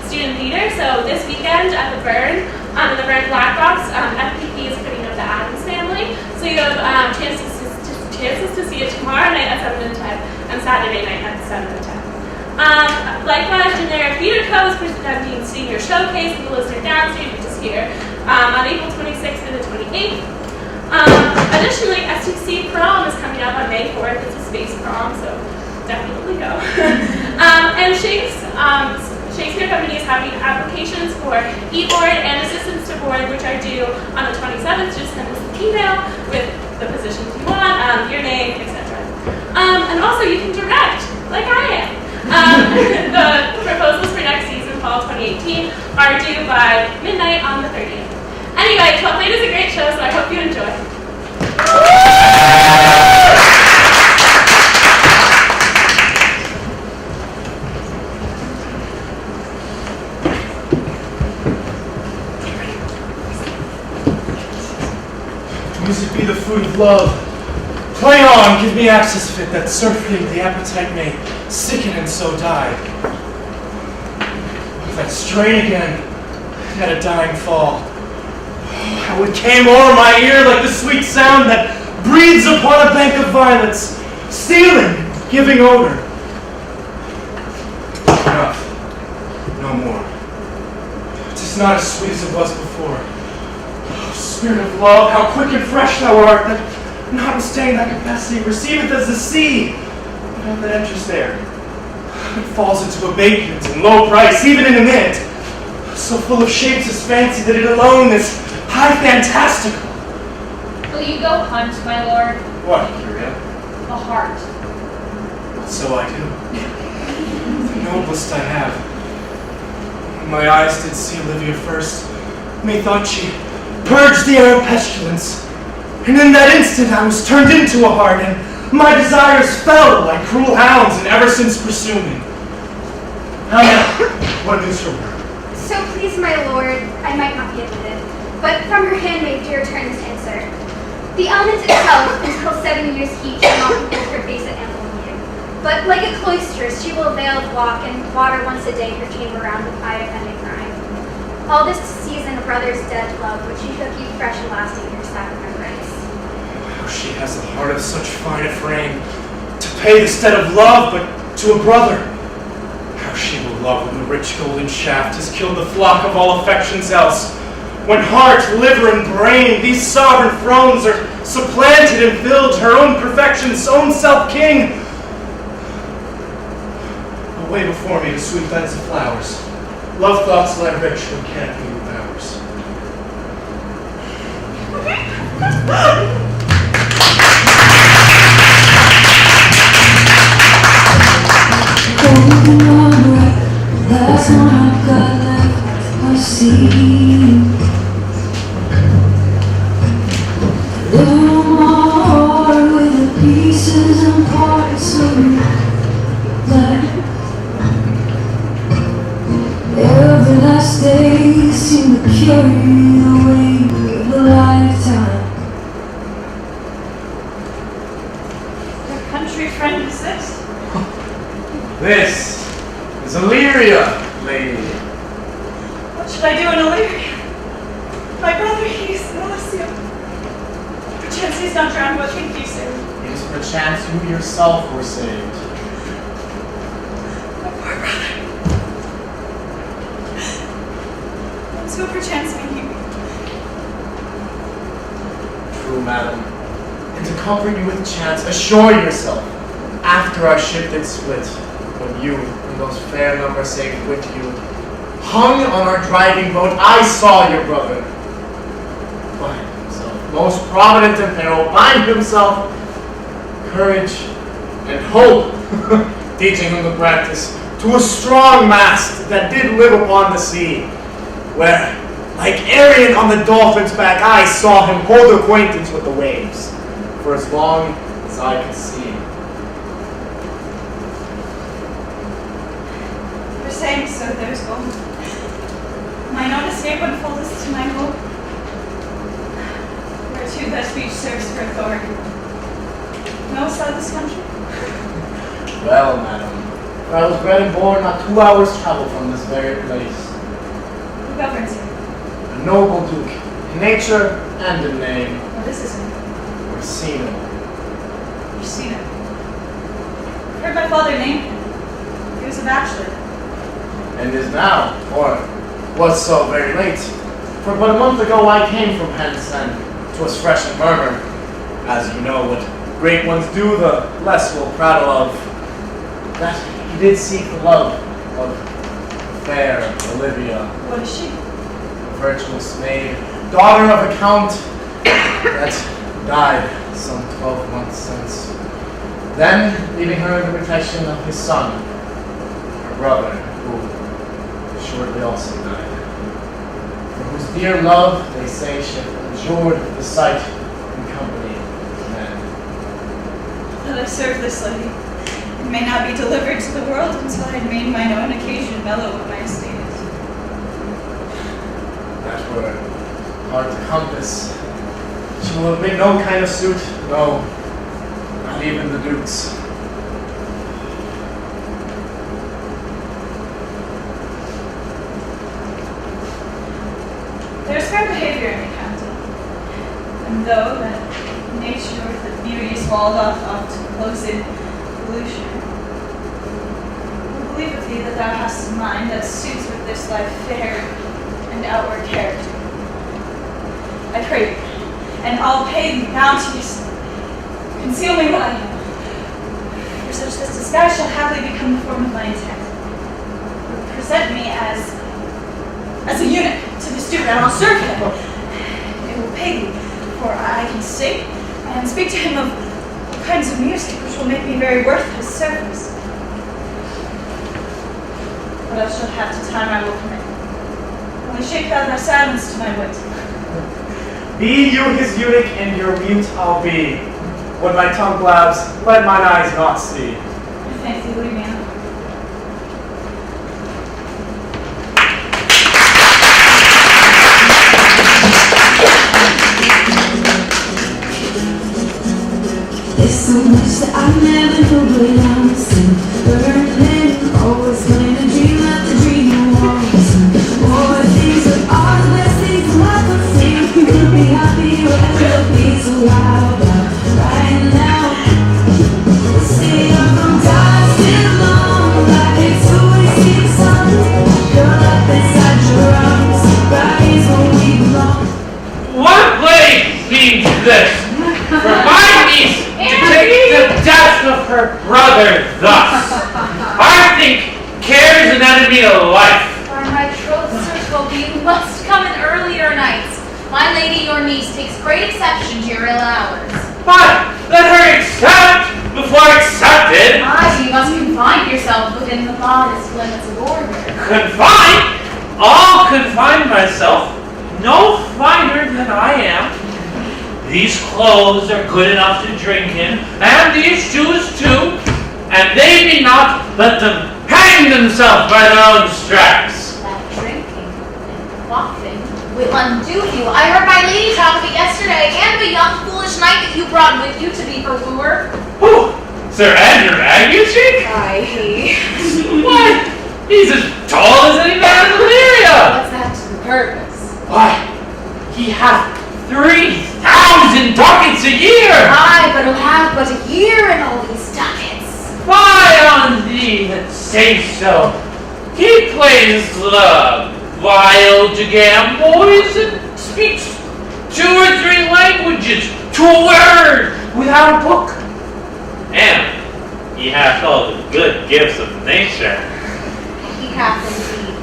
student leader. So this weekend at the Burn, in the Burn Black Box, FPP is putting up the Addams Family. So you have chances to see it tomorrow night at 7 and 10 and Saturday night at 7 and 10. Likewise, Generic Theater Co. is presenting Senior Showcase at the Listener Downstage, which is here, on April 26th and the 28th. Additionally, STC Prom is coming up on May 4th. It's a space prom, so definitely go. And Shakespeare Company is having applications for e-board and assistance to board, which are due on the 27th. Just send us an email with the positions you want, your name, etc. And also, you can direct, like I am. The proposals for next season, fall 2018, are due by midnight on the 30th. Anyway, 12 Night is a great show, so I hope you enjoy. Music be the food of love. Play on, give me access fit, that surfeiting the appetite may sicken and so die. With that strain again, at a dying fall. How it came o'er my ear like the sweet sound that breathes upon a bank of violets, stealing, giving odor. Enough. No more. 'Tis not as sweet as it was before. Oh, Spirit of love, how quick and fresh thou art, that notwithstanding thy capacity, receiveth as the sea, but that enters there. It falls into abatement and low price, even in a minute. So full of shapes is fancy that it alone is high fantastical. Will you go hunt, my lord? What, Curia? A heart. So I do. The noblest I have. When my eyes did see Olivia first, methought she purged the air of pestilence. And in that instant I was turned into a heart, and my desires fell like cruel hounds, and ever since pursue me. How now? What is your word? So please, my lord, I might not be admitted, but from her handmaid do return this answer. The element itself, until 7 years heat, shall not behold her face at ample view. But like a cloistress, she will veiled walk and water once a day her chamber round with eye offending crime. All this to season a brother's dead love, which she shall keep fresh and lasting in her sacred embrace. How she has the heart of such fine a frame, to pay the stead of love, but to a brother. How she will love when the rich golden shaft has killed the flock of all affections else. When heart, liver, and brain, these sovereign thrones are supplanted and filled, her own perfection's own self-king. Away before me the sweet beds of flowers. Love thoughts lie rich when canopy with ours. Last one I've got left, I see. Little more with the pieces and parts of me left. Every last day seemed to carry the weight of a lifetime. Your country friend is this? This is Illyria, lady. What should I do in Illyria? My brother, he's Melissio. Perchance he's not drowned, what think you, sir? It is perchance you yourself were saved. My poor brother. And so perchance may he be. True, madam. And to comfort you with chance, assure yourself, after our ship did split, when you and those fair numbers saved with you, hung on our driving boat, I saw your brother bind himself, most provident in peril, bind himself, courage and hope, teaching him to practice, to a strong mast that did live upon the sea, where, like Arion on the dolphin's back, I saw him hold acquaintance with the waves, for as long as I could see. For saying so, there's gold. Might not escape when fullest to my hope. Whereto that speech serves for authority. Knowest thou this country? Well, madam, For I was bred and born not 2 hours' travel from this very place. Who governs here? A noble duke, in nature and in name, What is his name? Orsino. Orsino. Heard my father name him. He was a bachelor. And is now, or was so very late. For but a month ago I came from hence, and 'twas fresh and murmur. As you know, what great ones do, the less will prattle of. That he did seek the love of fair Olivia, What is she? a virtuous maid, daughter of a count that died some 12 months since. Then, leaving her in the protection of his son, her brother, who shortly also died, for whose dear love, they say, she endured the sight and company of men. That I serve this lady, and may not be delivered to the world until I had made mine own occasion mellow what my estate is. That were hard to compass. She will admit no kind of suit, no, not even the Duke's. There is fair behavior in the county, and though that nature with the beauties walled off to close in pollution, I believe of thee that thou hast a mind that suits with this thy fair and outward character. I pray thee, and I'll pay thee bounteously. Conceal me what I am, for such this disguise shall happily become the form of my intent. Present me as a eunuch to the steward, and I'll serve him. It will pay thee, for I can sing and speak to him of all kinds of music, which will make me very worth his service. What else shall have to time I will permit. Only shake thou thy silence to my wit. Be you his eunuch, and your mute I'll be. When my tongue blabs, let mine eyes not see. I thank thee, leave me out. There's so much that I never knew, but I'm still learning. Always going to dream like the dream I want. More things that are the best things in life. I'm saying you could be happy wherever be so loud. Right now, we'll stay up from dusk till dawn, like it's always in the sun. Curl up inside your arms, rise when we belong. What plague means this? For my niece to take the death of her brother thus. I think care is an enemy to life. By my troth, Sir Toby, you must come in earlier nights. My lady, your niece, takes great exception to your ill hours. But let her accept before accepted. Aye, you must confine yourself within the modest limits of order. Confine? I'll confine myself. No finer than I am. These clothes are good enough to drink in, and these shoes too, and they be not, let them hang themselves by their own straps. That drinking and quaffing will undo you. I heard my lady talk of it yesterday, and the young foolish knight that you brought with you to be her wooer. Who? Sir Andrew Aguecheek? Aye, he. Why, he's as tall as any man in Illyria. What's that to the purpose? Why, he hath 3,000 ducats a year! Aye, but he'll have but a year in all these ducats. Fie on thee that say so. He plays the wild boys and speaks 2 or 3 languages to a word without a book. And he hath all the good gifts of nature. He hath indeed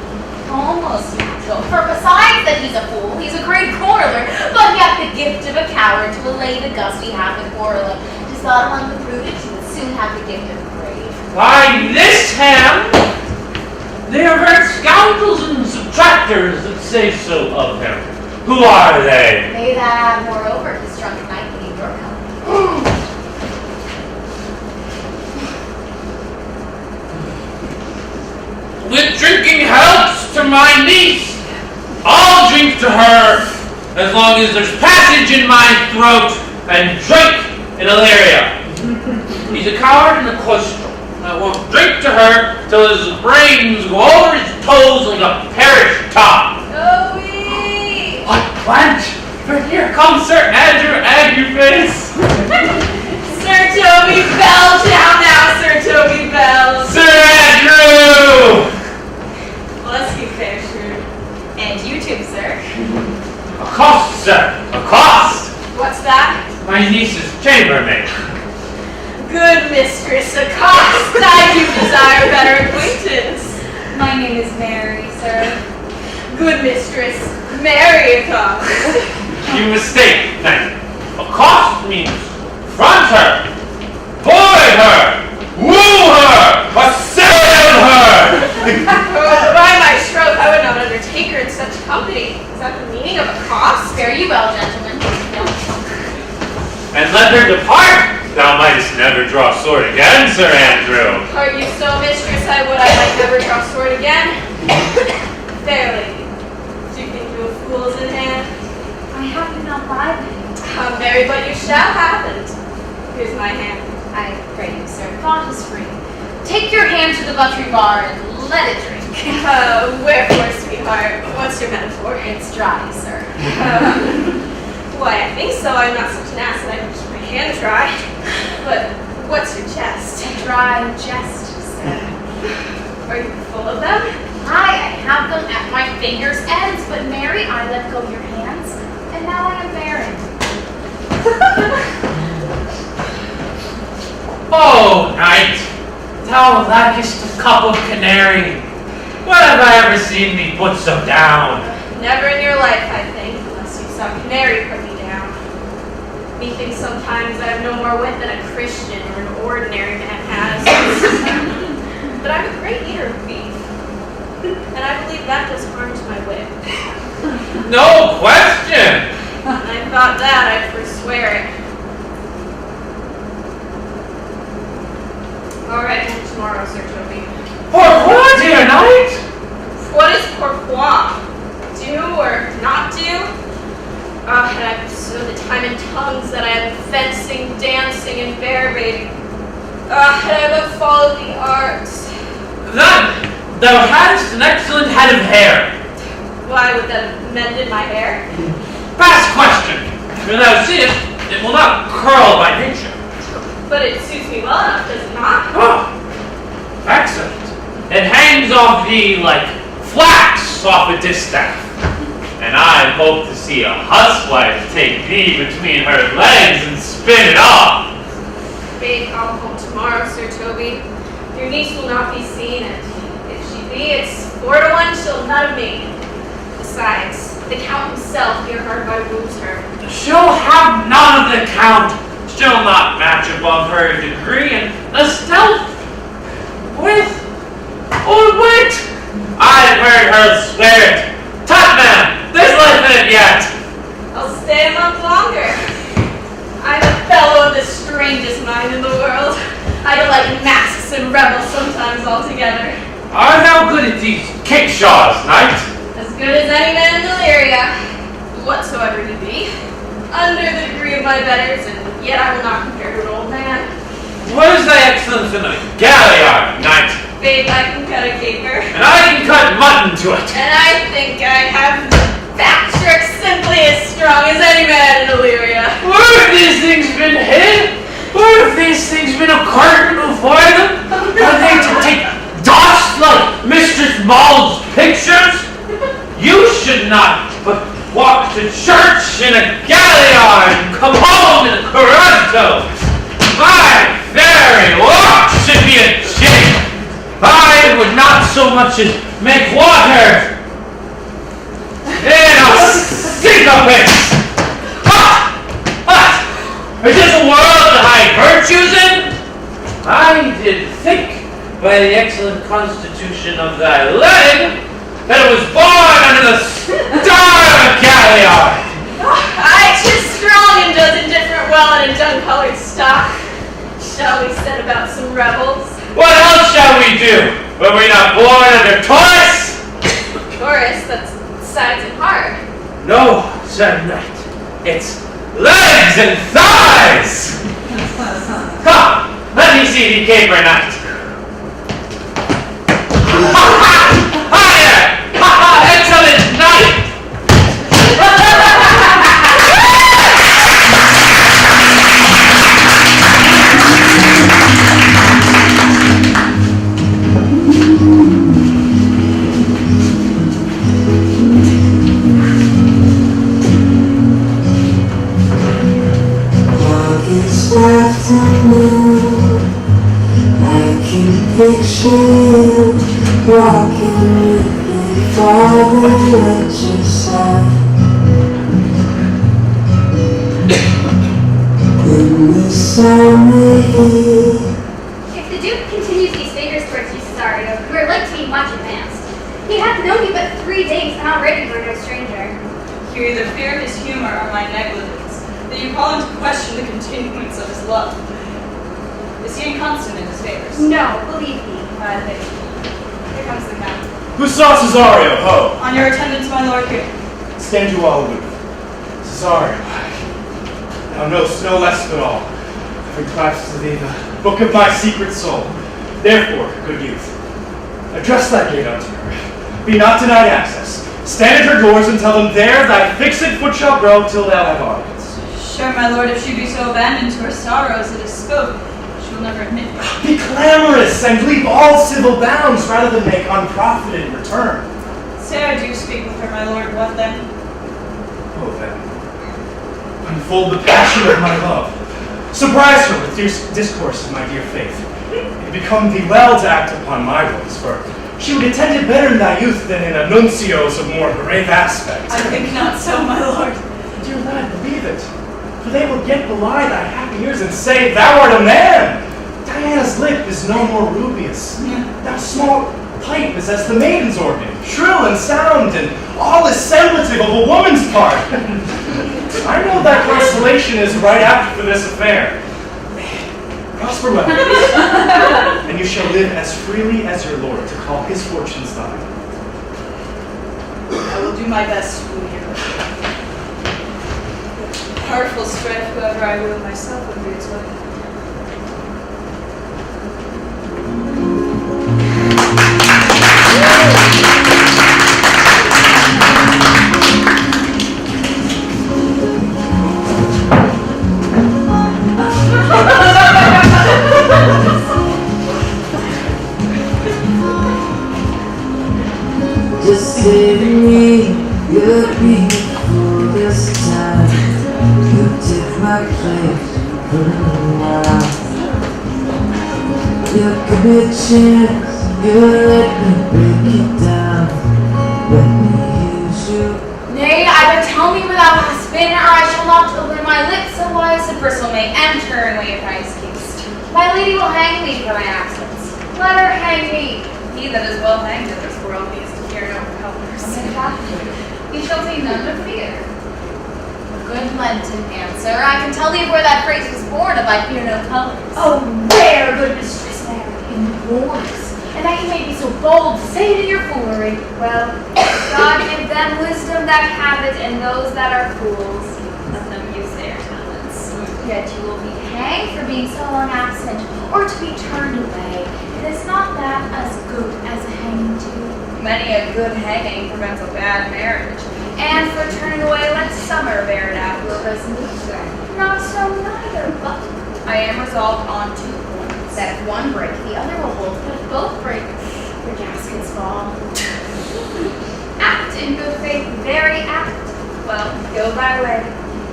almost natural. For besides that he's a fool, he's a great quarreler, but he hath the gift of a coward. To allay the gust he hath in quarreling. 'Tis thought among the prudent he would soon have the gift of the brave. By this hand, they are very scoundrels and subtractors that say so of him. Who are they? They that have moreover his drunken night in your company. With drinking helps to my niece. I'll drink to her as long as there's passage in my throat and drink in Illyria. He's a coward and a cloister. I won't drink to her till his brains go over his toes like a parish top. Toby! What, Blanche? But here comes Sir Andrew Angryface. Sir Toby Bell, down now, Sir Toby Bell. Sir Andrew! Well, let's be fair, sure. And you too, sir. Accost, sir, accost! What's that? My niece's chambermaid. Good mistress, accost. I do desire better acquaintance. My name is Mary, sir. Good mistress, marry accost. You mistake, then. Accost means front her, board her, woo her, assail her! Oh, by my troth, I would not undertake her in such company. Is that the meaning of accost? Fare you well, gentlemen. And let her depart. Thou mightest never draw sword again, Sir Andrew. Are you so, mistress? I would I might never draw sword again. Fair lady, do you think you have fools in hand? I have you not by me. Mary, but you shall have it. Here's my hand. I pray you, sir, thought is free. Take your hand to the buttery bar and let it drink. Wherefore, sweetheart? What's your metaphor? It's dry, sir. Why, I think so. I'm not such an ass that I can keep my hand dry. But what's your jest? A dry jest, sir. Are you full of them? I have them at my fingers' ends, but Mary, I let go your hands, and now I am barren. Oh, knight, thou lackest a cup of canary. When have I ever seen thee put so down? Never in your life, I think, unless you saw canary put me down. Methinks sometimes I have no more wit than a Christian or an ordinary man has. But I'm a great eater of beef, and I believe that does harm to my wit. No question. And I thought that I'd forswear it. All right, tomorrow, Sir Toby. Pourquoi, dear knight? What is pourquoi? Do or not do? Had I pursued the time in tongues that I had fencing, dancing, and bear baiting. Had I but followed the arts. Then thou hadst an excellent head of hair. Why would that have mended my hair? Past question. For thou seest, it will not curl by nature. But it suits me well enough, does it not? Oh, excellent. It hangs off thee like flax off a distaff. And I hope to see a huswife take thee between her legs and spin it off. Babe, I'll home tomorrow, Sir Toby. Your niece will not be seen, and if she be, it's 4 to 1 she'll nut of me. Besides, the Count himself here hard by woos her. She'll have none of the Count. She'll not match above her degree in the stealth with old wit. I've heard her swear it. Tut, man, there's life in it yet. I'll stay a month longer. I'm a fellow of the strangest mind in the world. I delight in masks and revels sometimes altogether. Art thou good at these kickshaws, knight? As good as any man in Illyria, whatsoever he be. Under the degree of my betters, and yet I will not compare to an old man. What is thy excellence in a galliard, knight? Babe, I can cut a caper. And I can cut mutton to it. And I think I have the back trick simply as strong as any man in Illyria. Where have these things been hid? Where have these things been a curtain before them? Are they to take dust like Mistress Maud's pictures? You should not but walk to church in a galliard and come home in a corretto. My very walk should be a jig. I would not so much as make water in a syncope. Is this a world to hide virtues in? I did think, by the excellent constitution of thy leg, that it was born under the star of a galliard. Aye, 'tis strong and does indifferent well in a dun-colored stock. Shall we set about some revels? What else shall we do? Were we not born under Taurus? Taurus, that's sides and hard. No, Sir Knight. It's legs and thighs! Come, let me see thee caper, knight. afternoon, I can picture you walking with me farther at your side. In the summer heat. If the Duke continues these favors towards you, Cesario, you are like to be much advanced. He hath known you but 3 days, and already you are no stranger. You either fear his humor or my negligence, that you call into question the continuance of his love. Is he inconstant in his favors? No, believe me. Here comes the captain. Who saw Cesario? Ho! On your attendance, my lord, here. Stand you all aloof. Cesario, thou knowst no less than all. Having clasped to thee the book of my secret soul. Therefore, good youth, address thy gate unto her. Be not denied access. Stand at her doors and tell them there thy fixed foot shall grow till thou have audience. Sure, my lord, if she be so abandoned to her sorrows it is spoke, she will never admit me. Be clamorous and leave all civil bounds rather than make unprofited return. Say I do speak with her, my lord, what then? Oh, then, unfold the passion of my love. Surprise her with discourse of my dear faith. It become thee well to act upon my words, for she would attend it better in thy youth than in a nuncio's of more grave aspect. I think not so, my lord. Dear lad, believe it, for they will yet belie thy happy years and say, thou art a man. Diana's lip is no more rubious. Thou small pipe is as the maiden's organ, shrill and sound, and all is semblative of a woman's part. I know thy constellation is right apt for this affair. Prosper well, and you shall live as freely as your lord to call his fortunes thine. I will do my best to woo you. Powerful strife, whoever I woo myself would be its way. Just say to me, you're beautiful this time. You take my place for a while. Your convictions, you let me break it down. Let me use you. Nay, I but tell me without hast been, or I shall not open my lips, otherwise the bristle may enter and wave my escapes. My lady will hang me for my absence. Let her hang me. He that is well hanged in this world needs to fear no helpers. He shall see none to fear. Good Lenten answer. I can tell thee where that phrase was born of I fear no colors. Oh, where, good Mistress Mary? In wars. And that you may be so bold to say it in your foolery. Well, God give them wisdom that have it, and those that are fools, let them use their talents. Yet you will be hanged for being so long absent, or to be turned away. And is not that as good as a hanging too? Many a good hanging prevents a bad marriage. And for turning away, let summer bear it out your resolution. Not so neither, but I am resolved on 2 points. That if one break, the other will hold, but if both break, the gaskets fall. act in good faith, very act. Well, go thy way.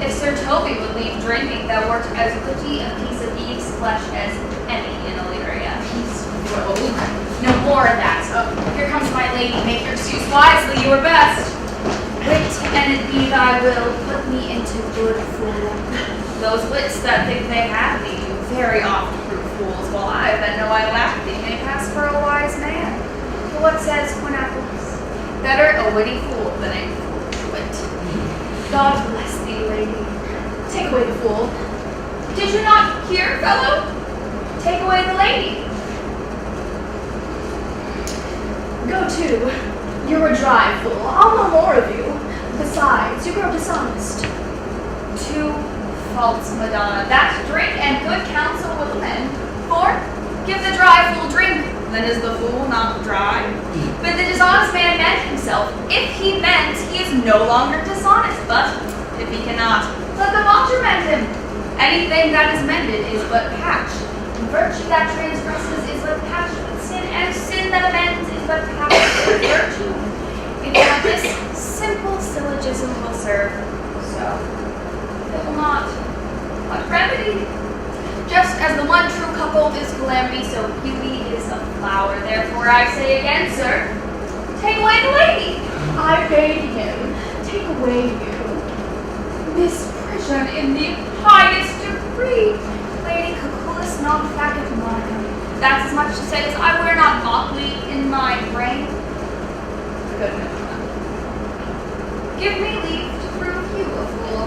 If Sir Toby would leave drinking, thou wert as goody a piece of Eve's flesh as any in Illyria. He's rogue. No more of that. Oh, here comes my lady. Make your excuse wisely, you are best. Wit, and it be thy will, put me into good fool. Those wits that think they have thee do very often prove fools, while I that know I lack thee may pass for a wise man. But what says Quinaples? Better a witty fool than a foolish wit. God bless thee, lady. Take away the fool. Did you not hear, fellow? Take away the lady. Go to. You're a dry fool. I'll know more of you. Besides, you grow dishonest. Too false, Madonna. That drink and good counsel will amend. For, give the dry fool drink, then is the fool not dry? But the dishonest man mend himself. If he mends, he is no longer dishonest. But if he cannot, let the vulture mend him. Anything that is mended is but patch. Virtue that transgresses is but patch with sin, and sin that amends is but patch with virtue. If that this simple syllogism will serve, so it will not. What remedy? Just as the one true cuckold is calamity, so beauty is a flower. Therefore I say again, sir, take away the lady. I bade him take away you. Misprision in the highest degree. Lady cucullus non facet monica. That's as much to say as I wear not motley in my brain. Good Madonna. Give me leave to prove you a fool.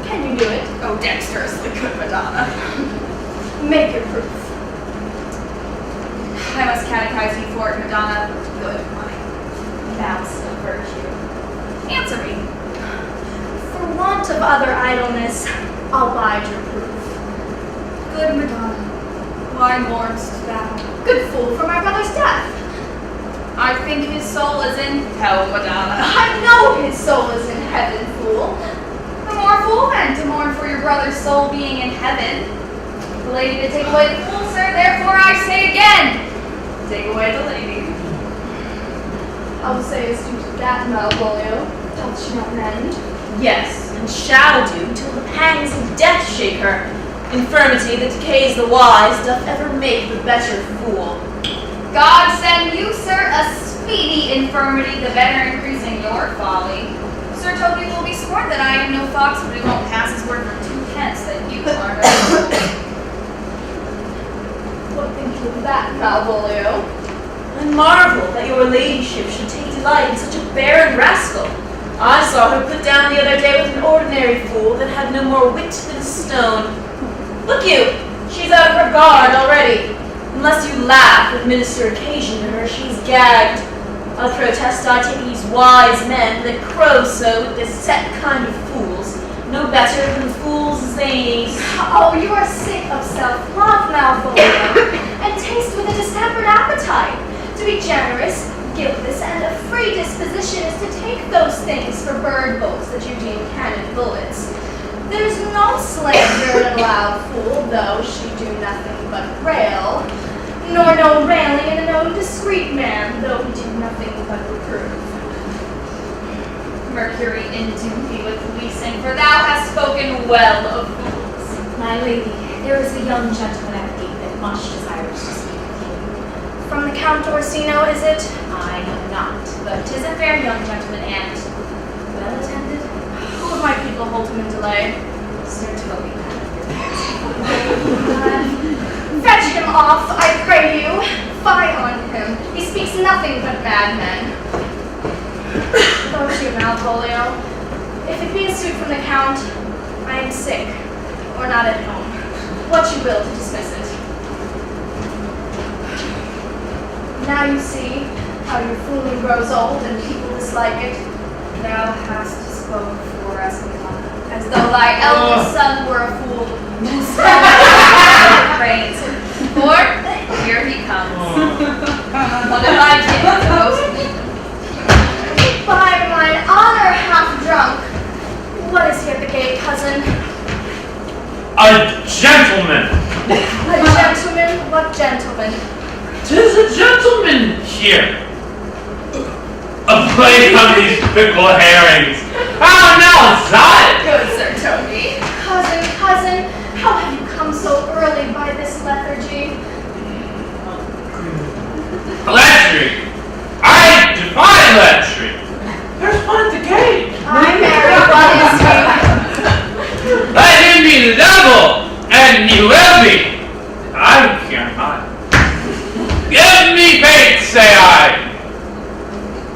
Can you do it? Oh, dexterously, good Madonna. Make your proof. I must catechize you for it, Madonna. Good, my vows of virtue. Answer me. For want of other idleness, I'll bide your proof. Good Madonna, why mourn'st thou? Good fool, for my brother's death. I think his soul is in hell, Madonna. I know his soul is in heaven, fool. The more fool then to mourn for your brother's soul being in heaven. The lady to take away the fool, sir, therefore I say again, take away the lady. I will say as due to that, Malvolio, doth she not mend? Yes, and shall do till the pangs of death shake her. Infirmity that decays the wise doth ever make the better fool. God send you, sir, a speedy infirmity, the better increasing your folly. Sir Toby will be sworn that I am no fox, but he won't pass his word for 2 pence that you are no fool. What think you of that, Malvolio? I marvel that your ladyship should take delight in such a barren rascal. I saw her put down the other day with an ordinary fool that had no more wit than a stone. Look you, she's out of her guard already. Unless you laugh and minister occasion to her, she's gagged. I protest I take these wise men that crow so with this set kind of fools, no better than fools zanies. Oh, you are sick of self-love, Malvolio, and taste with a distempered appetite. To be generous, guiltless, and a free disposition is to take those things for bird bolts that you deem cannon bullets. There's no slander in a loud fool, though she do nothing but rail, nor no railing in a no discreet man, though he do nothing but reprove. Mercury endue thee with leasing, for thou hast spoken well of fools. My lady, there is a young gentleman at the gate that much desires to speak with you. From the Count Orsino, is it? I know not, but 'tis a fair young gentleman and well attended. Who of my people hold him in delay? Sir Toby, Fetch him off, I pray you. Fie on him. He speaks nothing but madmen. Go to Malvolio. If it be a suit from the Count, I am sick, or not at home. What you will to dismiss it. Now you see how your fooling grows old and people dislike it. Thou hast spoken for us, Madonna, as though thy eldest son were a fool. Brains. For here he comes. What have I taken the most? By mine honor, half drunk. What is he at the gate, cousin? A gentleman! A gentleman? What gentleman? 'Tis a gentleman here. A plate on these pickle herrings. How now, that? Good Sir Toby. Cousin, how have you come so early by this lethargy? Lechery! I defy lechery! There's one at the gate! I marry, what is he? Let him be the devil, and he will be. I care not. Give me faith, say I.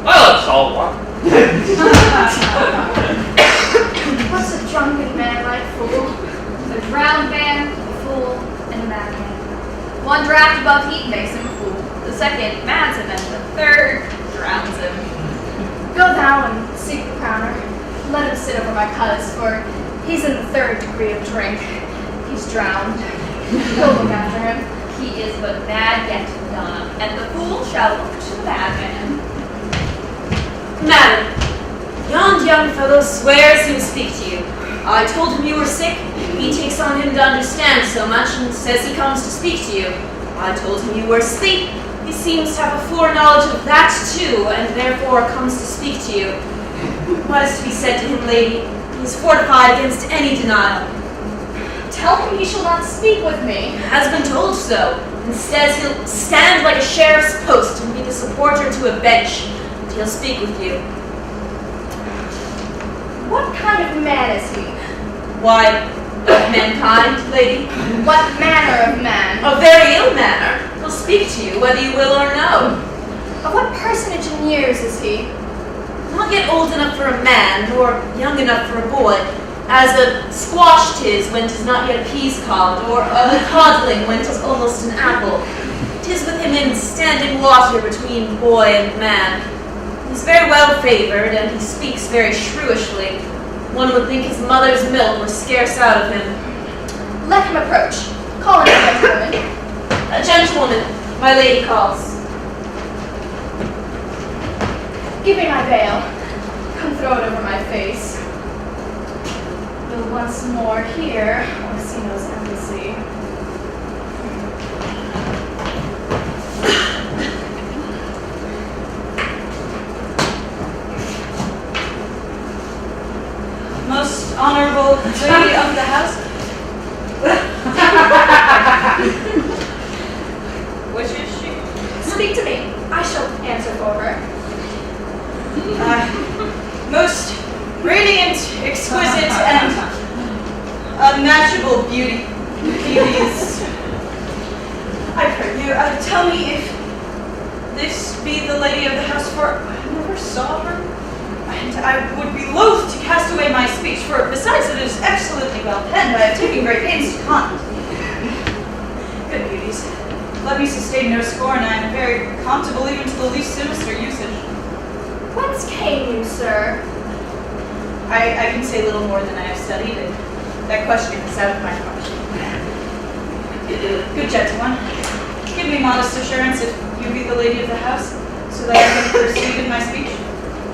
Well, it's all one. What's a drunken man like fool? A drowned man, a fool, and a madman. One draft above heat makes him a fool. The second mads him, and the third drowns him. Go thou and seek the crowner. Let him sit over my cuz, for he's in the 3rd degree of drink. He's drowned. Go look after him. He is but mad yet, Madonna, and the fool shall look to the madman. Madam, yond young fellow swears he will speak to you. I told him you were sick. He takes on him to understand so much and says he comes to speak to you. I told him you were asleep. He seems to have a foreknowledge of that too, and therefore comes to speak to you. What is to be said to him, lady? He is fortified against any denial. Tell him he shall not speak with me. Has been told so. Instead, he'll stand like a sheriff's post and be the supporter to a bench. And he'll speak with you. What kind of man is he? Why, of mankind, lady? What manner of man? A very ill manner. He'll speak to you whether you will or no. Of what personage in years is he? Not yet old enough for a man, nor young enough for a boy, as a squash 'tis when 'tis not yet a peas cobbed, or a codling when 'tis almost an apple. 'Tis with him in standing water between boy and man. He's very well favored, and he speaks very shrewishly. One would think his mother's milk were scarce out of him. Let him approach. Call him a gentleman. A gentlewoman, my lady calls. Give me my veil. Come throw it over my face. We'll once more hear Orsino's embassy. Most honorable lady of the house. Which is she? Speak to me. I shall answer for her. Most radiant, exquisite, and unmatchable beauties. I pray you, tell me if this be the lady of the house, for I never saw her, and I would be loath to cast away my speech, for besides it is excellently well penned, I have taken great pains to con it. Good beauties, let me sustain no scorn, I am very comfortable even to the least sinister usage. Whence came you, sir? I can say little more than I have studied, and that question is out of my question. Good gentleman, give me modest assurance if you be the lady of the house, so that I can proceed in my speech.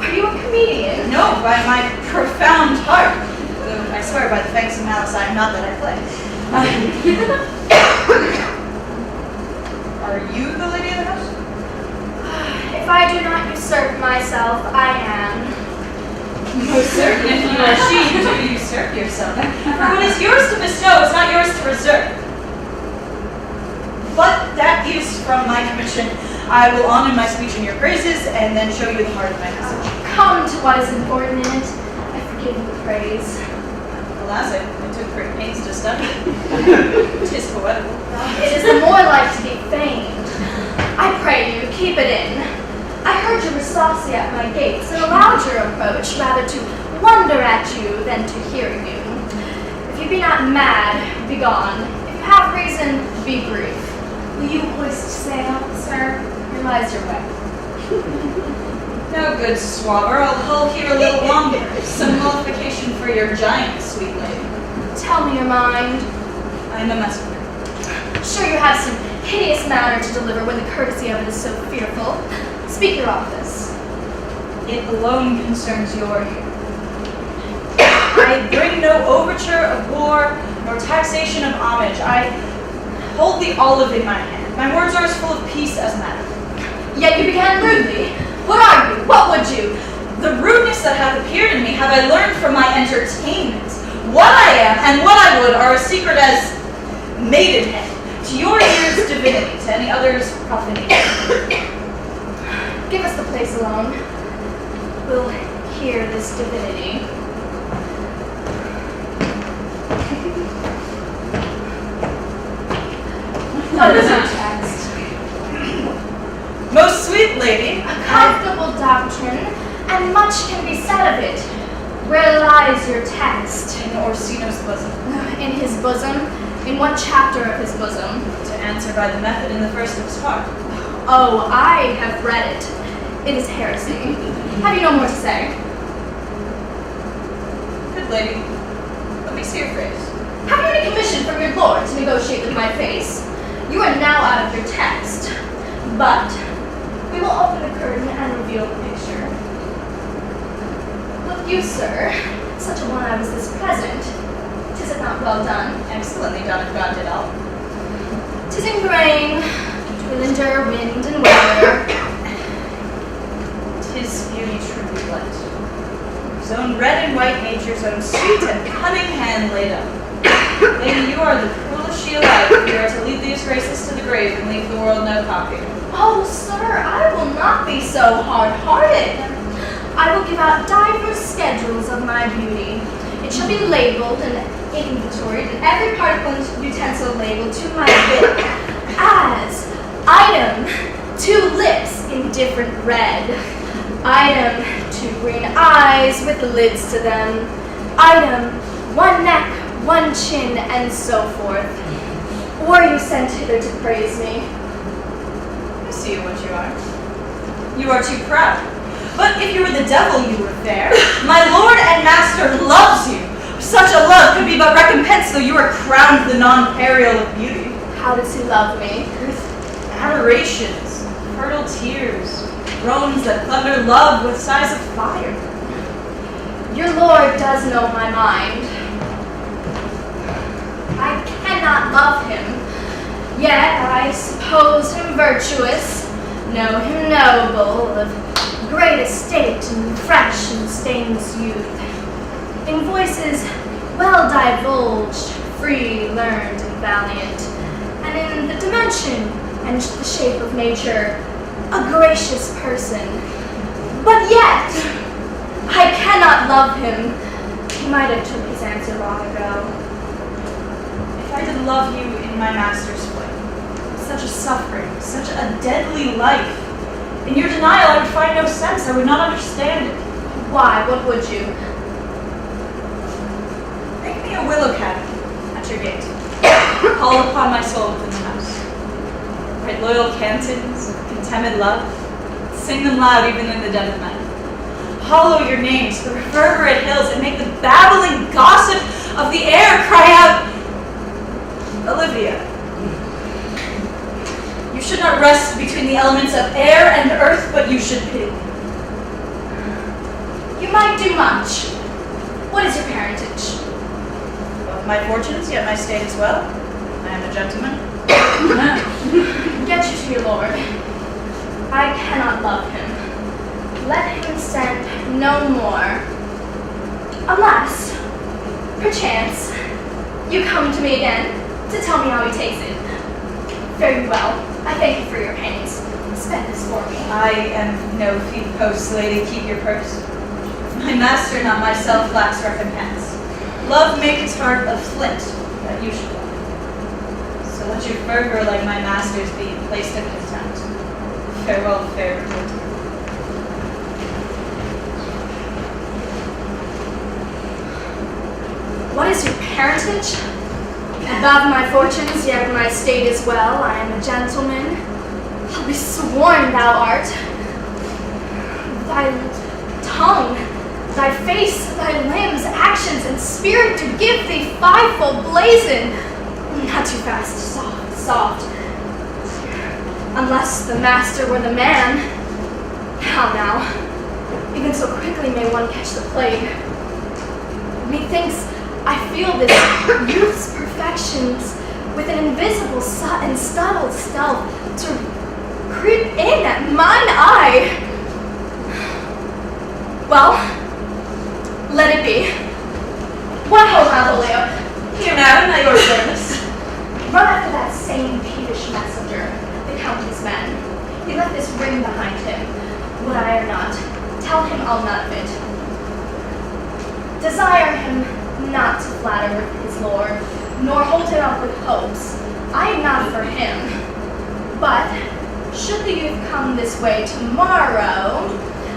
Are you a comedian? No, by my profound heart. Though I swear by the fangs of malice I am not that I play. Are you the lady of the house? If I do not usurp myself, I am. Most certain, if you are she, you do usurp yourself. For what is yours to bestow is not yours to reserve. But that is from my commission. I will honor my speech in your praises, and then show you the heart of my message. Come to what is important in it. I forgive you the praise. Alas, I took great pains to study it. 'Tis poetical. It is the more like to be feigned. I pray you, keep it in. I heard you were saucy at my gates, and allowed your approach rather to wonder at you than to hear you. If you be not mad, be gone. If you have reason, be brief. Will you hoist sail, sir? Here lies your way. No good, swabber. I'll hull here a little longer. Some mollification for your giant, sweet lady. Tell me your mind. I am a messenger. Sure you have some hideous matter to deliver when the courtesy of it is so fearful. Speak your office. It alone concerns your ear. I bring no overture of war, nor taxation of homage. I hold the olive in my hand. My words are as full of peace as matter. Yet you began rudely. What are you? What would you? The rudeness that hath appeared in me have I learned from my entertainment. What I am and what I would are as secret as maidenhead. To your ears, divinity. To any others, profanation. Give us the place alone. We'll hear this divinity. What is our text? Most sweet lady, A comfortable doctrine, and much can be said of it. Where lies your text? in Orsino's bosom. In his bosom? In what chapter of his bosom? To answer by the method in the first of his part. Oh, I have read it. It is heresy. Have you no more to say? Good lady, let me see your face. Have you any commission from your lord to negotiate with my face? You are now out of your text. But we will open the curtain and reveal the picture. Look you, sir, such a one I was this present. 'Tis it not well done? Excellently done if God did all. 'Tis in grain, 'twill endure wind and weather. 'Tis beauty truly blent. His own red and white nature's own sweet and cunning hand laid up. Lady, you are the cruelest she alive if you are to lead these races to the grave and leave the world no copy. Oh, sir, I will not be so hard-hearted. I will give out diverse schedules of my beauty. It shall be labeled and inventoried, and every particle and utensil labeled to my bit as item 2 lips in different red, item 2 green eyes with lids to them, item 1 neck, 1 chin, and so forth. Were you sent hither to praise me? I see what you are. You are too proud. But if you were the devil, you were fair. My lord and master loves you. Such a love could be but recompense, though you are crowned the non-peril of beauty. How does he love me? With adorations, fertile tears, groans that thunder love with sighs of fire. Your lord does know my mind. I cannot love him, yet I suppose him virtuous, know him noble, of great estate and fresh and stainless youth, in voices well divulged, free, learned, and valiant, and in the dimension and the shape of nature, a gracious person. But yet, I cannot love him. He might have took his answer long ago. If I did love you in my master's way, such a suffering, such a deadly life, in your denial I would find no sense, I would not understand it. Why, what would you? Make me a willow cabin at your gate. Call upon my soul within the house. Write loyal cantons of contemned love. Sing them loud even in the dead of night. Hollow your names, the reverberate hills, and make the babbling gossip of the air cry out, Olivia. You should not rest between the elements of air and earth, but you should pity me. You might do much. What is your parentage? Both my fortunes, yet my state as well. I am a gentleman. Get you to your lord. I cannot love him. Let him send no more. Unless, perchance, you come to me again to tell me how he takes it. Very well. I thank you for your pains. Spend this for me. I am no feed post, lady. Keep your purse. My master, not myself, lacks recompense. Love makes heart of flint, that you should love. So let your fervor, like my master's, be in place of contempt. Farewell, fair report. What is your parentage? Above my fortunes, yet my state is well. I am a gentleman. I'll be sworn thou art. Thy tongue, thy face, thy limbs, actions, and spirit do give thee fivefold blazon. Not too fast, soft, soft. Unless the master were the man. How now? Even so quickly may one catch the plague. Methinks I feel this youth's perfections with an invisible and subtle stealth to creep in at mine eye. Well, let it be. What ho, Malvolio? Here, madam, at your service. Run after that same peevish messenger, the Count's man. He left this ring behind him. Would I or not, tell him I'll none of it. Desire him not to flatter with his lord, nor hold him up with hopes. I am not for him. But should the youth come this way tomorrow,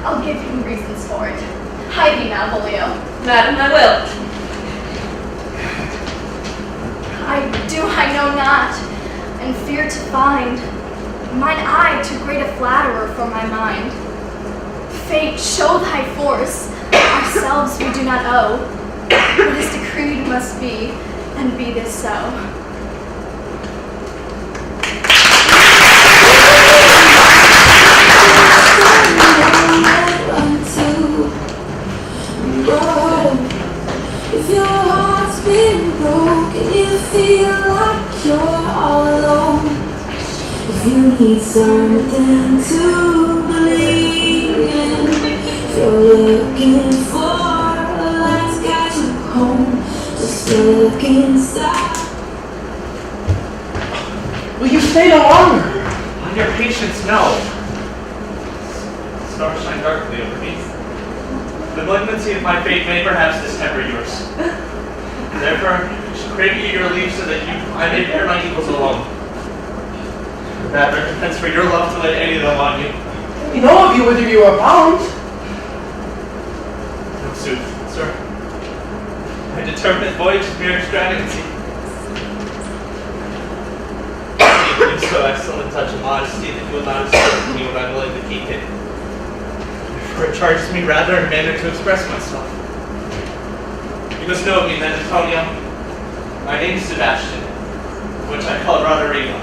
I'll give him reasons for it. Hide thee, Malvolio. Madam, I will. I know not, and fear to find mine eye too great a flatterer for my mind. Fate, show thy force. Ourselves we do not owe. What is decreed must be, and be this so. If your heart's been broken, you feel like you're all alone. If you need something to believe in, if you're looking for a light guide you home, just stuck inside. Will you stay no longer? On your patience, no. Stars shine darkly over me. The malignancy of my fate may perhaps distemper yours. Therefore, I should crave you your leave so that I may bear my evils alone. That recompense for your love to lay any of them on you. We know of you whether you are bound. No sooth, sir. My determinate voyage is mere extravagancy. You so excellent a touch of modesty that you will not accept from me when I'm willing to keep it. For it charges me rather in a manner to express myself. You must know of me then, Antonio. My name is Sebastian, which I call Roderigo.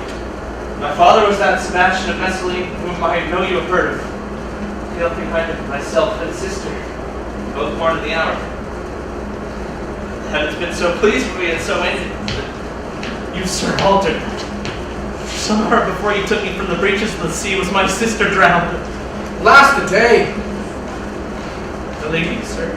My father was that Sebastian of Messali, whom I know you have heard of. Hail behind him, myself and sister, both born in the hour. The heaven's been so pleased with me and so ended that you, sir, altered. Some hour before you took me from the breaches of the sea was my sister drowned. Last the day. The lady, sir,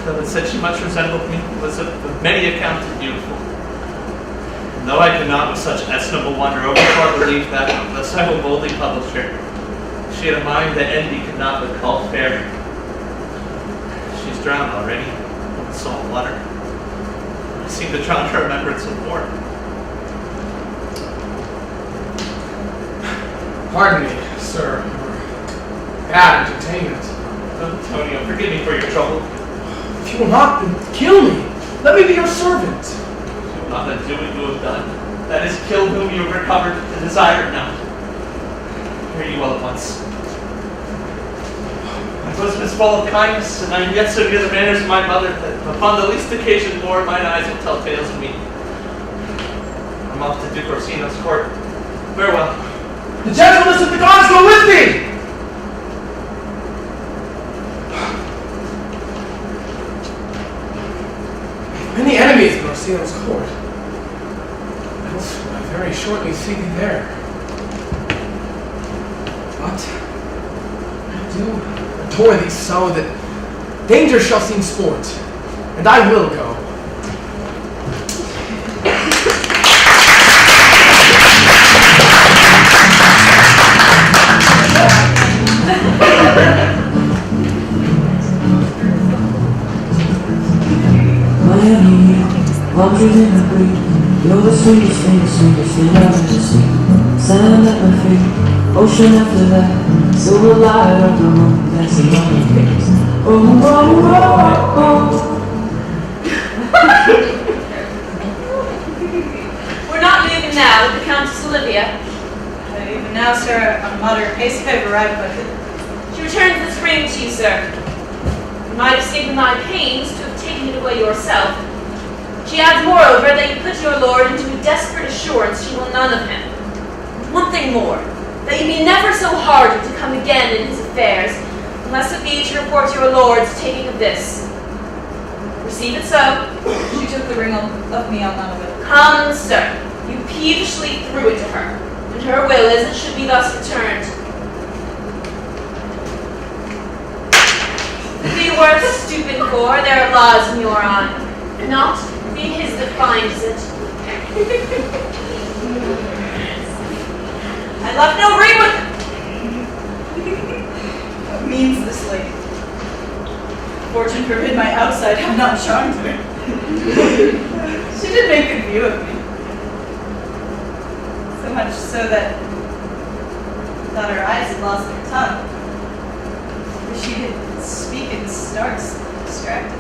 though it said she much resembled me, was of many accounts beautiful. And though I could not with such estimable wonder overfar believe that, thus I will boldly publish her. She had a mind that envy could not but call fair. She's drowned already in the salt water. I seem to drown her remembrance of more. Pardon me, sir. Bad entertainment. Antonio, forgive me for your trouble. If you will not, then kill me. Let me be your servant. You will not undo what you have done. That is, kill whom you have recovered and desired now. Hear you all at once. My bosom is full of kindness, and I am yet so near the manners of my mother that upon the least occasion more mine eyes will tell tales of me. I'm off to Duke Orsino's court. Farewell. The gentleness of the gods go with thee! Many enemies in Orsino's court. Else will I very shortly see thee there. But I do adore thee so that danger shall seem sport, and I will go. Wandering in the breeze, you're the sweetest thing I've ever seen. Sand at my feet, ocean after that, silver light of the moon dancing on your face. Oh, oh, oh, oh. We're not leaving now with the Countess Olivia. Even now, sir, a moderate pace have arrived, but She returns this ring to you, sir. You might have taken my pains to have taken it away yourself. She adds, moreover, that you put your lord into a desperate assurance she will none of him. And one thing more, that you be never so hardy to come again in his affairs, unless it be to report your lord's taking of this. Receive it so. she took the ring of me on none of it. Come, sir. You peevishly threw it to her, and her will is it should be thus returned. Be worth stooping for, there are laws in your eye. Not be his that finds it. I left no ring with him. What means this lady? Fortune forbid my outside have not charmed her. She did make good view of me. So much so that I thought her eyes had lost their tongue. For she did speak in starts, distracted.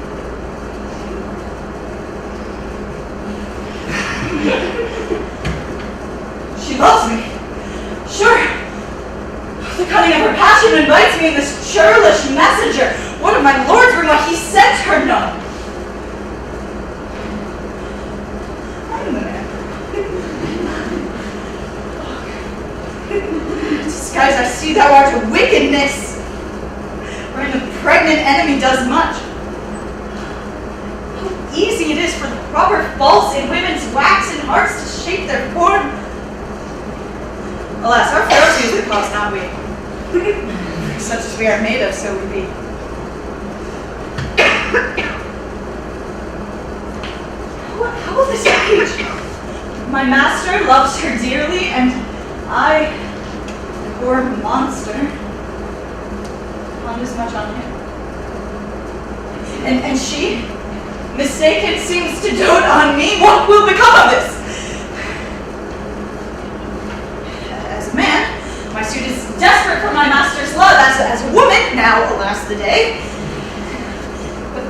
She loves me. Sure. The cunning of her passion invites me in this churlish messenger. One of my lords bring what he sent her none. I am the man. Disguise I see thou art a wickedness, wherein the pregnant enemy does much. How easy it is for the proper false in women's waxen hearts to shape their form. Alas, our frailty is the cause, not we. Such as we are made of, so we be. My master loves her dearly, and I, the poor monster, ponders much on him. And she, mistaken, seems to dote on me. What will become of this? As a man, my suit is desperate for my master's love. As a woman, now, alas the day. But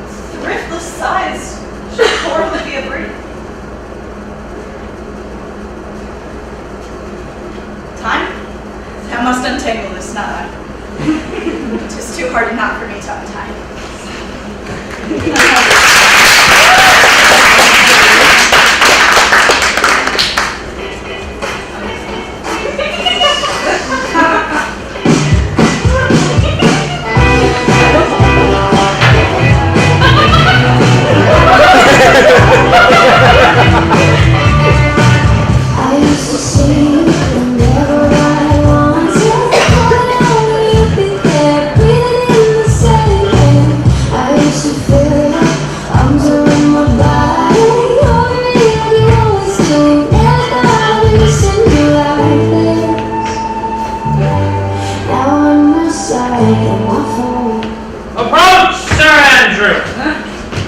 thriftless sighs should poorly be a burden. Time? Thou must untangle this knot. 'Tis too hard a knot for me to untie. I used to sing whenever I wanted, but now you've been there, breathing in the sand. I used to feel your arms around my body, you're really always doing everybody send you like this. Now I'm inside in my phone. Approach, Sir Andrew.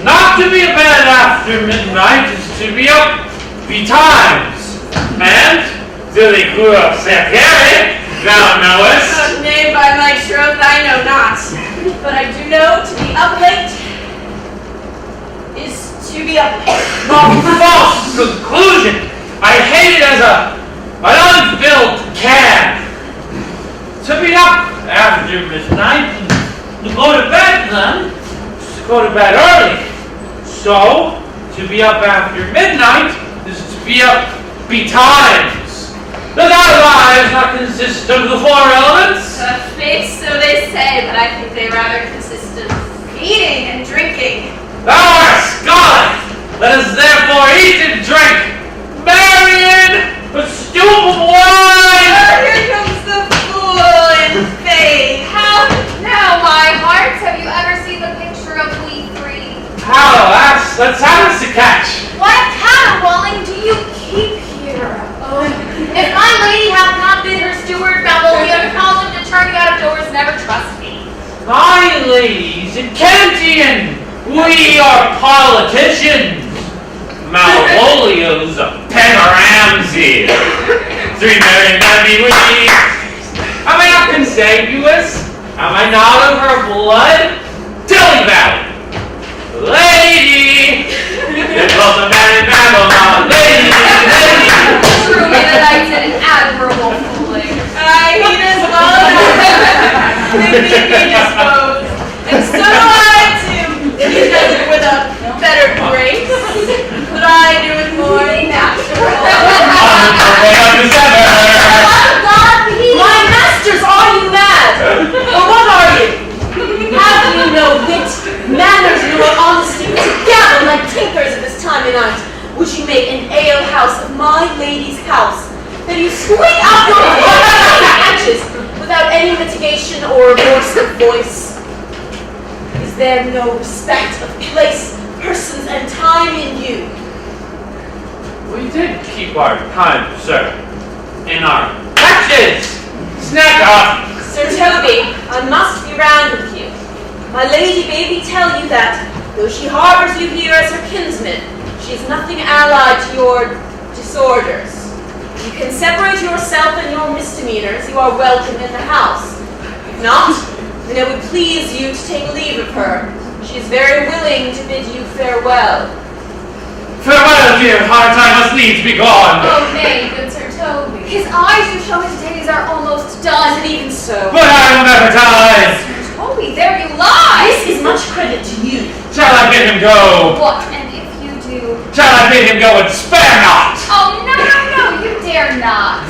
Not to be abed after midnight is to be up betimes. And to the cour secere, thou knowest. Nay, by my troth, I know not. But I do know to be up late is to be up late. A false conclusion. I hate it as an unfilled can. To be up after midnight and to go to bed then, is to go to bed early. So, to be up after midnight is to be up betimes. Does our lives not consist of the four elements? Faith, so they say, but I think they rather consist of eating and drinking. Thou art Scotland. Let us therefore eat and drink. Marion, a stoop of wine. Oh, here comes the fool in faith. How now, my hearts, have you ever seen the picture of we three? How, let's have us a catch. What caterwauling do you keep here? Oh, if my lady hath not been her steward, Babylonian, call him to turn you out of doors, never trust me. My ladies in Cantian, we are politicians. Malvolio's a panoramsy. 3 million we. Am I not consanguous? Am I not of her blood? Dilly Valley. Lady! It was a man in Babylon. Lady! Truly, that I did an admirable fooling. I hate as well as they make me disposed. And so do I too. He does it with a better grace, but I do it more natural. My masters, are you mad? Or what are you? Have you no wit, manners, nor honesty to gather like tinkers at this time of night? Would you make an ale house of my lady's house? Then you squeak out your inches without any mitigation or force of voice. Is there no respect of place, persons, and time in you? We did keep our time, sir. In our hatches! Snack up! Sir Toby, I must be round with you. My lady bade me tell you that, though she harbors you here as her kinsman, she is nothing allied to your disorders. You can separate yourself and your misdemeanors, you are welcome in the house. If not, then it would please you to take leave of her. She is very willing to bid you farewell. Farewell, dear heart, I must needs be gone. Oh, nay, good Sir Toby. His eyes do show his days are almost done. And even so, But I will never die. Sir Toby, there you lie. this is much credit to you. Shall I bid him go? What, and if you do? Shall I bid him go and spare not? Oh, no, you dare not.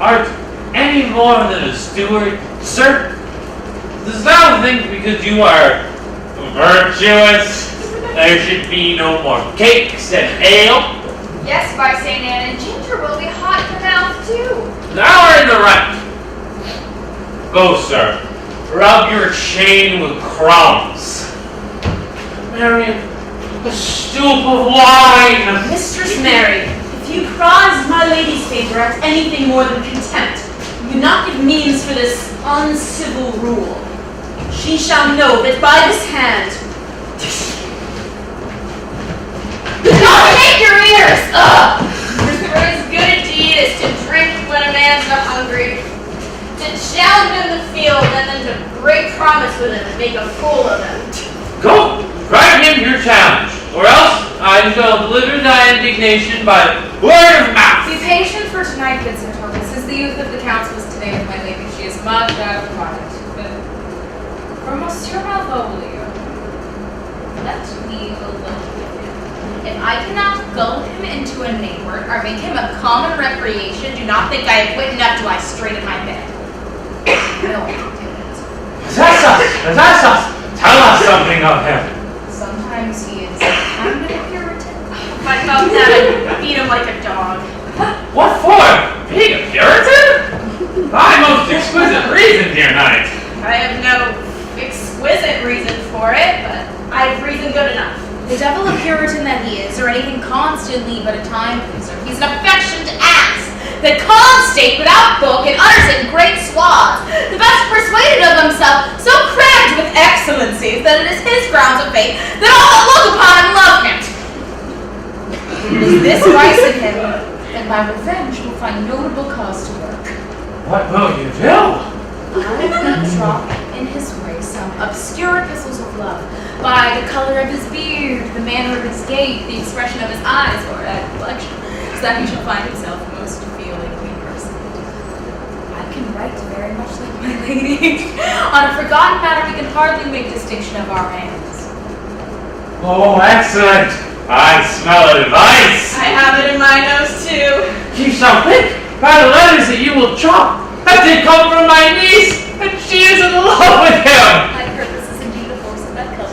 Art any more than a steward, sir? Dost thou think because you are virtuous, there should be no more cakes and ale? Yes, by St. Anne, and ginger will be hot in the mouth, too. Thou art in the right. Go, sir. Rub your chain with crumbs. Marion, A stoup of wine. Mistress Mary, if you prize my lady's favor at anything more than contempt, you do not give means for this uncivil rule. She shall know that by this hand. Don't take your ears! Ugh! For as good a deed as to drink when a man's hungry, to challenge in the field, and then to break promise with him and make a fool of him. Go, grant him your challenge, or else I shall deliver thy indignation by word of mouth. Be patient for tonight, Vincent Torres, as the youth of the council is today with my lady. She is much out of quiet. But for Monsieur Malvolio, Let me alone with him. If I cannot gull him into a neighbor or make him a common recreation, do not think I have wit enough to lie straight in my bed. No, I don't do it. Possess us! Tell us something of him. Sometimes he is kind of a Puritan. If I felt that, I'd beat him like a dog. What for? Being a Puritan? Thy most exquisite reason, dear knight. I have no exquisite reason for it, but I have reason good enough. The devil a Puritan that he is, or anything constantly but a time pleaser. He's an affectioned ass that calls state without book and utters it in great swaths. The best persuaded of himself, so crammed with excellencies that it is his grounds of faith that all that look upon him love him. It is this vice in him that my revenge will find notable cause to work. What will you do? I will drop in his way some obscure epistles of love, by the color of his beard, the manner of his gait, the expression of his eyes, or a complexion, so that he shall find himself most feelingly personated. I can write very much like my lady. On a forgotten matter, we can hardly make distinction of our hands. Oh, excellent! I smell advice. I have it in my nose too. You shall think by the letters that you will chop that they come from my niece, and she is in love with him. My purpose is indeed a horse of that color.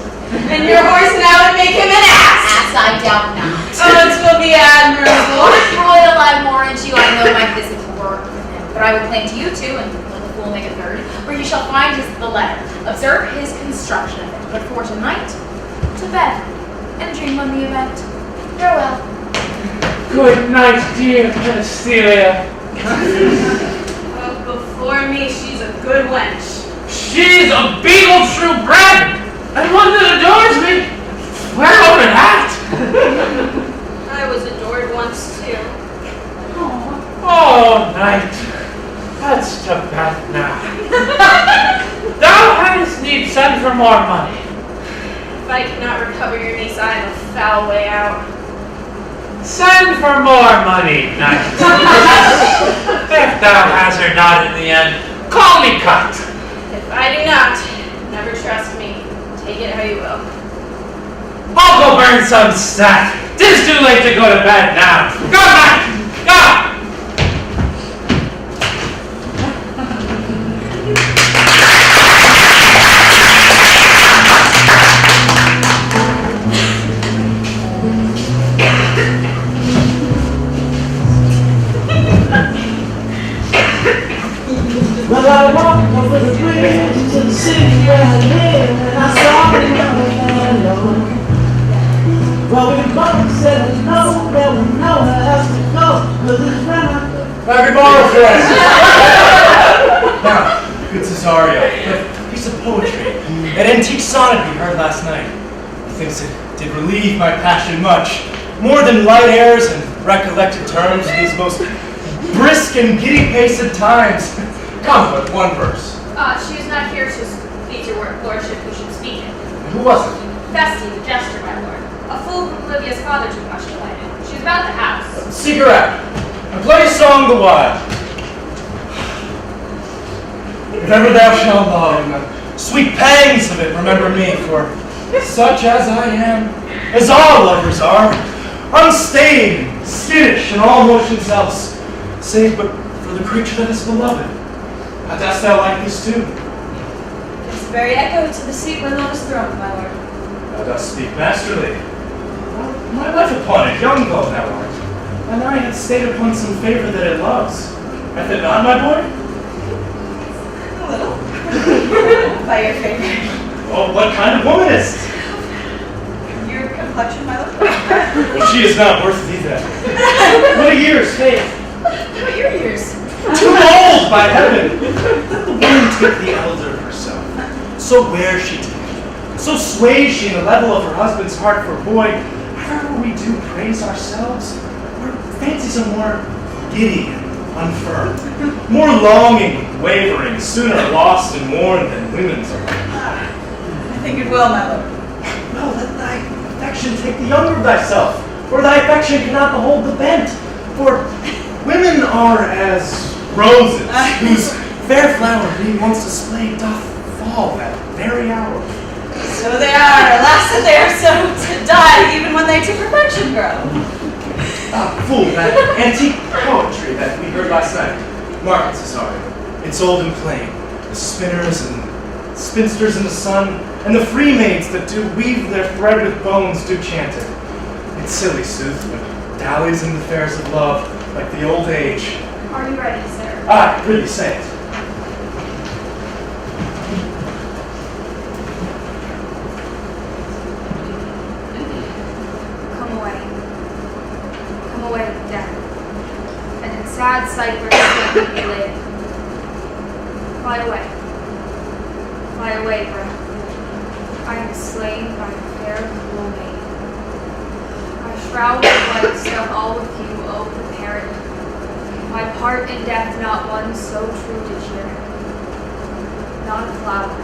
And your horse now would make him an ass. Ass, I doubt not. Oh, it will be admirable. Royal, I warrant you, I know my visit will work with him. But I will claim to you two, and let the fool make a third, where you shall find the letter. Observe his construction of it. But for tonight, to bed, and dream on the event. Farewell. Good night, dear Penestelia. Oh, before me, she's a good wench. She's a beagle true bred, and one that adores me. Where over that? I was adored once too. Oh, knight, that's to bed now. Thou hadst need send for more money. If I cannot recover your niece, I have a foul way out. Send for more money, knight. If thou hast her not in the end, call me cut. If I do not, never trust me. Take it how you will. I'll go burn some sack. 'Tis too late to go to bed now. Go, knight, go. Well, I walked over the bridge to the city where I live, and I saw the yellow hello. Well, we both said no, there was nowhere else to go, 'cause it's when Happy ball, friends! Now, good Cesario, a piece of poetry, an antique sonnet we heard last night. Methinks it did relieve my passion much, more than light airs and recollected terms in these most brisk and giddy-paced times. Come, but one verse. She is not here to please your lordship who should speak it. Who was it? Festi, the jester, my lord. A fool whom Olivia's father took much delight in. She's about the house. Seek her out, and play a song the while. If ever thou shalt love, and the sweet pangs of it remember me, for such as I am, as all lovers are, unstained, skittish, and all motions else, save but for the creature that is beloved. How dost thou like this too? It's very echo to the seat where love is thrown, my lord. Thou dost speak masterly. My life upon it, young though thou art, and I had stayed upon some favor that it loves. Hath it not, my boy? A little. By your favor. Oh, what kind of woman is it? Your complexion complexion, my lord? Well, she is not worth it either. What a year's faith. What are your years? Too old, by heaven! Let the woman take the elder herself. So wears she take. So sways she in the level of her husband's heart, for boy, whenever we do praise ourselves, our fancies are more giddy and unfirm, more longing, wavering, sooner lost and mourned than women's are. I think it will, my lord. Well, let thy affection take the younger of thyself, or thy affection cannot behold the bent. For women are as roses, whose fair flower being once displayed doth fall that very hour. So they are. Alas, that they are so to die, even when they to perfection grow. Fool, that antique poetry that we heard last night. Mark it, Cesario. It's old and plain. The spinners and spinsters in the sun, and the free maids that do weave their thread with bones do chant it. It's silly, sooth, but dallies in the fairs of love, like the old age. Are you ready, sir? Aye, really say it. Come away. Come away with death. And in sad cypress let me live. Fly away. Fly away, breath. I am slain by the fair cruel maid. My shroud of light stuff all with you, oh prepare it. My part in death not one so true to cheer it. Not a flower.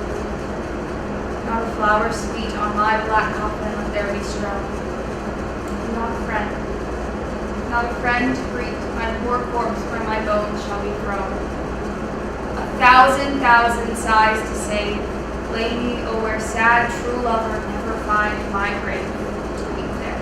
Not a flower sweet on my black coffin let there be strewn. Not a friend. Not a friend to greet my poor corpse where my bones shall be thrown. 1,000 sighs to say, lay me, oh where sad true lover never find my grave to weep there.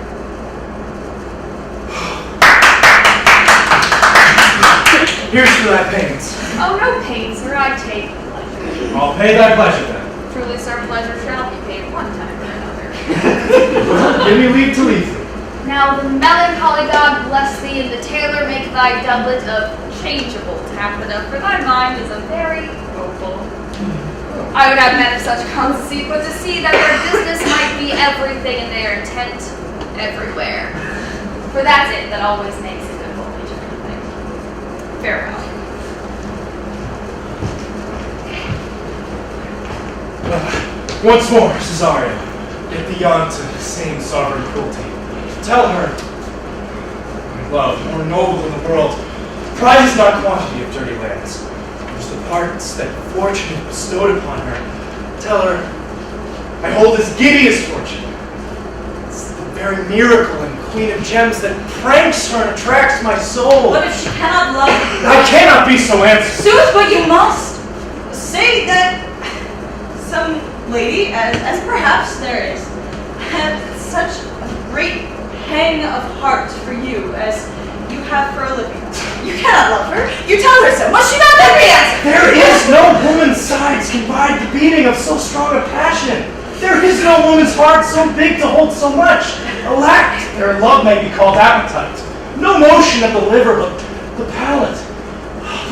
Here's to thy pains. Oh, no pain, sir, I take pleasure. I'll pay thy pleasure then. Truly, sir, pleasure shall be paid one time or another. Give me leave to leave thee. Now the melancholy God bless thee, and the tailor make thy doublet of changeable taffeta, for thy mind is a very opal. I would have men of such conceit, but to see that their business might be everything and their intent everywhere. For that's it that always makes a good voyage of anything. Farewell. Once more, Cesario, get thee on to the same sovereign cruelty. Tell her, my love, more noble than the world, prizes not quantity of dirty lands. There's the parts that fortune has bestowed upon her. Tell her, I hold as giddy as fortune. It's the very miracle and queen of gems that pranks her and attracts my soul. What if she cannot love you? I cannot be so answered. Sooth, but you must say that some lady, as perhaps there is, had such a great pang of heart for you as you have for Olivia. You cannot love her. You tell her so. Must she not then be answered? There is no woman's sides can bide the beating of so strong a passion. There is no woman's heart so big to hold so much. Alack, their love may be called appetite. No motion of the liver, but the palate.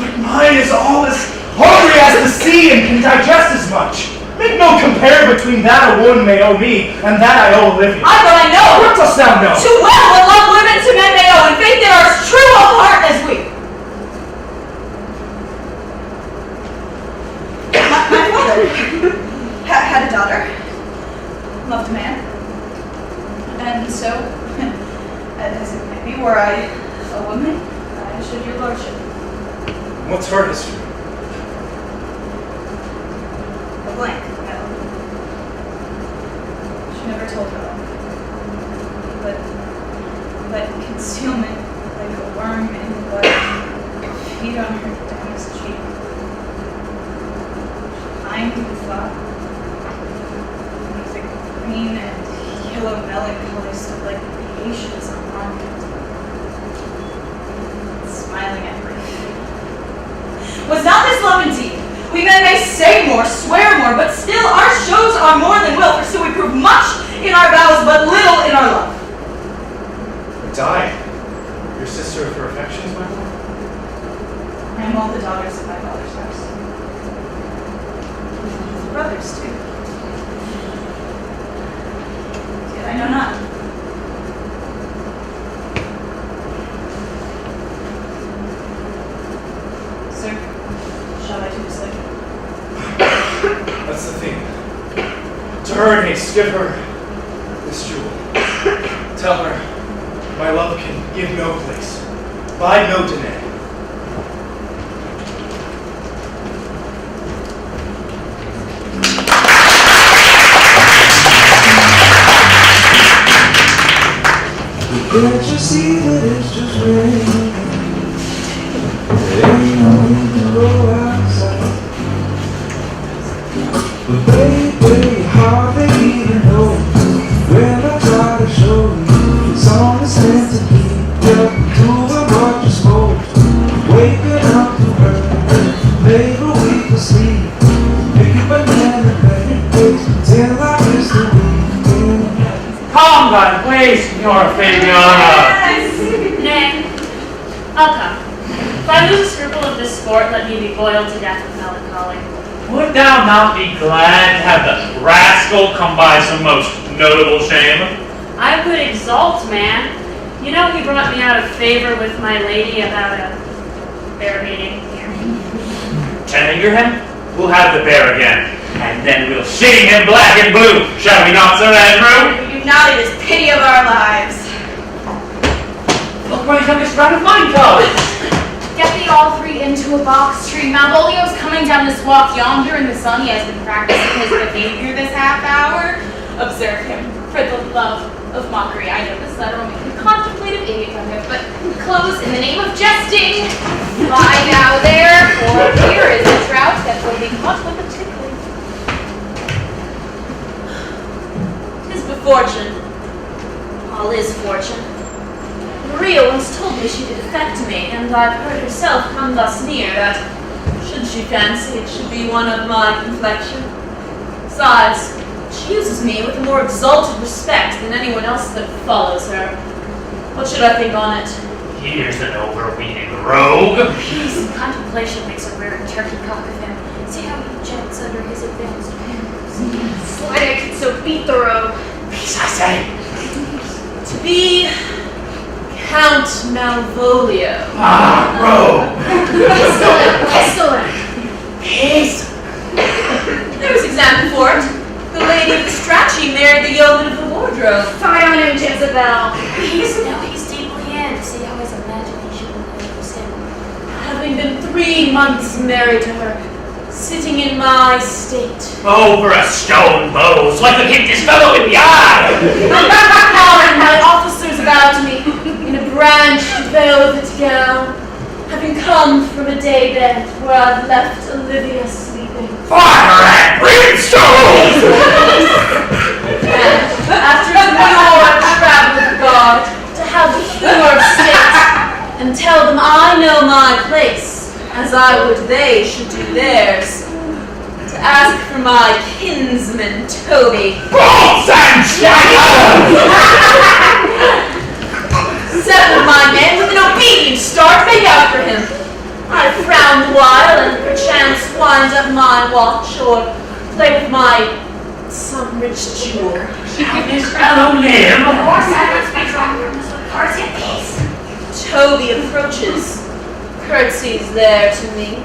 But mine is all as hungry as the sea and can digest as much. Make no compare between that a woman may owe me and that I owe Olivia. But I know. What dost thou know? Too well what love women to men may owe, and faith they are as true of heart as we. My father had a daughter, loved a man, and so, as it may be, were I a woman, I should your lordship. What's her history? A blank, no. She never told her all. But concealment, like a worm in the blood, feed on her damask cheek. She pined with thought. With a green and yellow melancholy stood like patience on monument, smiling at her. Was not this love indeed? We men may say more, swear more, but still our shows are more than will, for so we prove much in our vows, but little in our love. Died. Your sister of her affections, my lord? I am all the daughters of my father's house. His brothers, too. Yet I know not. To her, Nace, give her this jewel. Tell her, my love can give no place, bide no demand. Can't you see that it's just raining? There ain't no need to go outside. But baby, how they even know when I try to show you it's on the stand to keep you doing what you're supposed to. Waking up to her, maybe we can sleep. Pick a banana, baby, till I miss the weekend. Calm down, please, Signora Fabiana. Nay, I'll come. If I lose a scruple of this sport, let me be boiled to death with melancholy. Would thou not be glad to have the rascal come by some most notable shame? I would exult, man. You know he brought me out of favor with my lady about a bear meeting here. Tender him? We'll have the bear again, and then we'll shame him black and blue, shall we not, Sir Andrew? United is pity of our lives. Look where the youngest round of mine comes! Get thee all three into a box tree. Malvolio's coming down this walk yonder in the sun. He has been practicing his behavior this half hour. Observe him, for the love of mockery. I know this letter will make a contemplative idiot of him, but close in the name of jesting. Lie now there, for here is a trout that will be caught with a tickling. Fortune. All is fortune. Maria once told me she could affect me, and I've heard herself come thus near that, should she fancy it should be one of my complexion. Besides, she uses me with a more exalted respect than anyone else that follows her. What should I think on it? Here's an overweening rogue. Peace and contemplation makes a rare turkey cock of him. See how he jets under his advanced hands. Why did I could so beat the rogue? Peace, I say. To be Count Malvolio. Ah, rogue. Pestilent! Peace. There's example for it. The lady of the Strachey married the yeoman of the wardrobe. Fie on him, Isabel! He's deeply in. See how his imagination moves him. Having been 3 months married to her, sitting in my state. Over a stone bows, like to hit this fellow in the eye! Calling my officers about me in a branched velvet gown, having come from a day bed where I've left Olivia sleeping. Fire and brimstone! And after demure travel with God, to have the humor of state, and tell them I know my place, as I would they should do theirs. To ask for my kinsman, Toby. Bolts and shackles! 7 of my men with an obedient start make out for him. I frown the while and perchance wind up my watch or play with my some rich jewel. Shall this fellow live? More silence makes wrongness with party of peace. Toby approaches, curtsies there to me.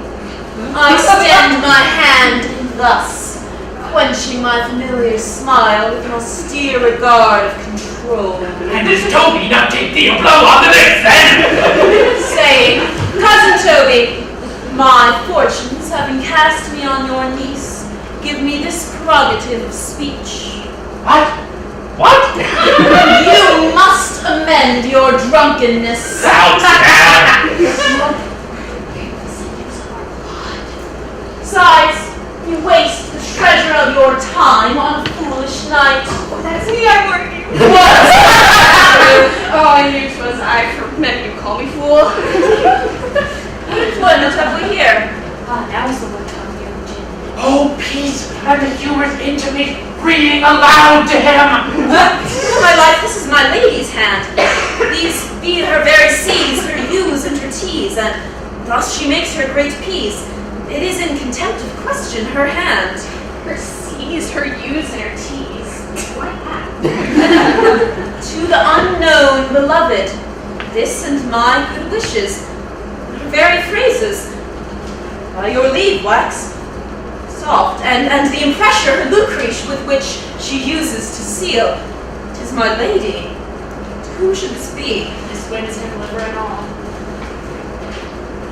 I extend my hand thus, quenching my familiar smile with an austere regard of control. And does Toby not take thee a blow on the lips then? Saying, Cousin Toby, my fortunes having cast me on your niece, give me this prerogative of speech. What? What? You must amend your drunkenness. Thou man! Besides, you waste the treasure of your time on a foolish night. Oh, that's me, I'm working. What? Oh, I knew it was I for men you call me fool. What employment have we here? Ah, now's the one time you Jim. Oh, peace and the humorous intimate reading aloud to him. My life, this is my lady's hand. These be her very C's, her U's and her T's, and thus she makes her great P's. It is in contempt of question her hand. Her C's, her U's, and her T's. Why that? To the unknown beloved, this and my good wishes, her very phrases. By your leave, Wax. Soft, and the impressure, her lucretia, with which she uses to seal. 'Tis my lady. To whom should this be? This wins him liver and all.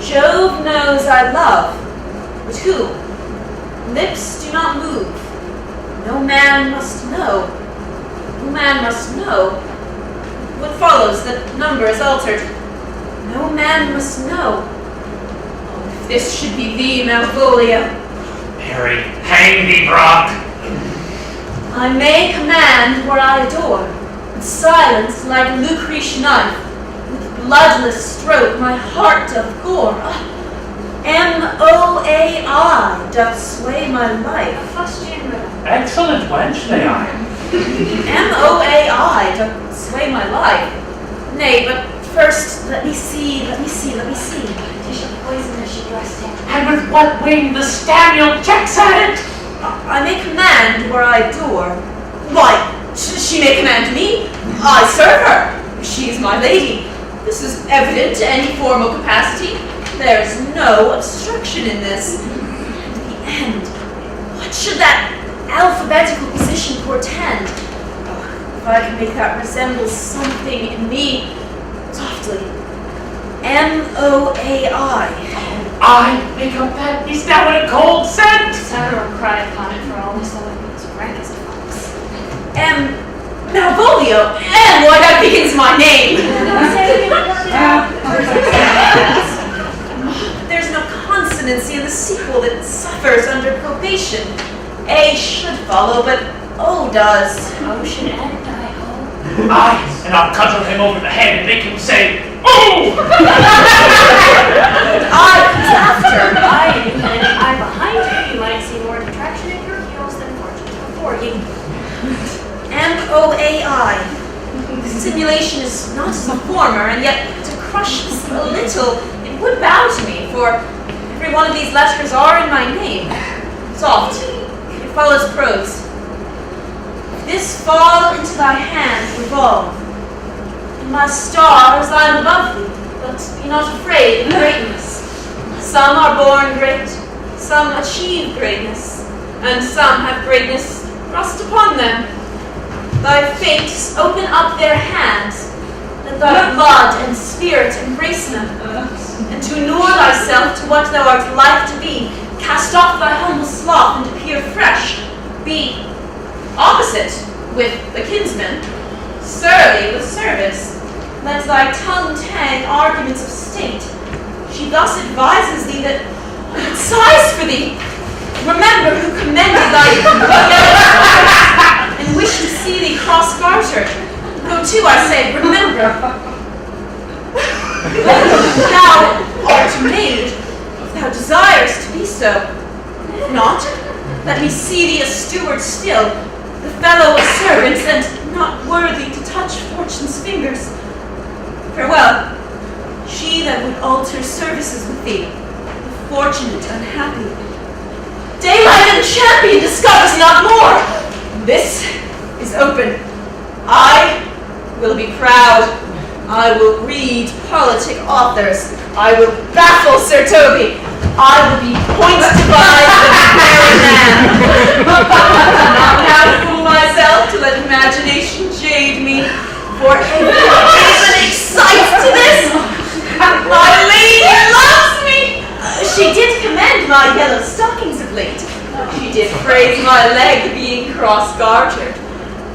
Jove knows I love, but who? Lips do not move. No man must know. No man must know. What follows? That number is altered. No man must know. Oh, if this should be thee, Malvolio. Harry, hang thee, Brock. I may command where I adore, with silence like Lucrece knife, with bloodless stroke my heart doth gore. M-O-A-I doth sway my life. Excellent wench they are. M-O-A-I doth sway my life. Nay, but first let me see. Tis a poison that she dressed in. And with what wing the spaniel checks at it? I may command where I adore. Why, she may command me. I serve her. She is my lady. This is evident to any formal capacity. There is no obstruction in this. And the end. What should that alphabetical position portend? Oh, if I could make that resemble something in me, softly. M-O-A-I. I make up that beast now in a cold scent. Sarah will cry upon it for all this, though it means rank as a fox. Malvolio, and why that begins my name. There's no consonancy in the sequel that suffers under probation. A should follow, but O does. O should end, I hope. Aye, and I'll cudgel him over the head and make him say, "Oh!" I comes after. I do, and if I'm behind you, you might see more detraction in your heels than fortune before you. M-O-A-I. The simulation is not as the former, and yet to crush this a little, it would bow to me, for every one of these letters are in my name. Soft. It follows prose. If this fall into thy hand, revolve. In my stars I am above thee, but be not afraid of greatness. Some are born great, some achieve greatness, and some have greatness thrust upon them. Thy fates open up their hands, let thy blood and spirit embrace them, and to inure thyself to what thou art like to be, cast off thy humble sloth and appear fresh, be opposite with the kinsman, surly with service, let thy tongue tang arguments of state. She thus advises thee that sighs for thee. Remember who commended thy and wish to see thee cross-gartered. Go to, I say, remember. Thou art made, if thou desirest to be so. If not, let me see thee a steward still, the fellow of servants, and not worthy to touch fortune's fingers. Farewell. She that would alter services with thee, the fortunate unhappy. Daylight and champion discovers not more. This is open. I will be proud. I will read politic authors. I will baffle Sir Toby. I will be point devised the very man. Not now fool myself to let imagination jade me, for everyone excites to this. My lady loves me. She did commend my yellow stockings of late. She did praise my leg being cross-gartered.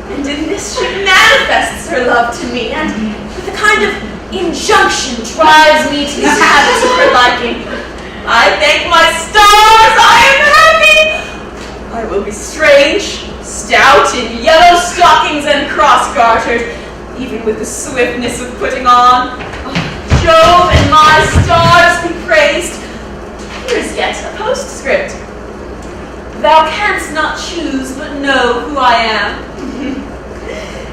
And in this she manifests her love to me, and with a kind of injunction drives me to these habits of her liking. I thank my stars I am happy. I will be strange, stout in yellow stockings and cross-gartered, even with the swiftness of putting on. Jove and my stars be praised. Here's yet a postscript. Thou canst not choose but know who I am.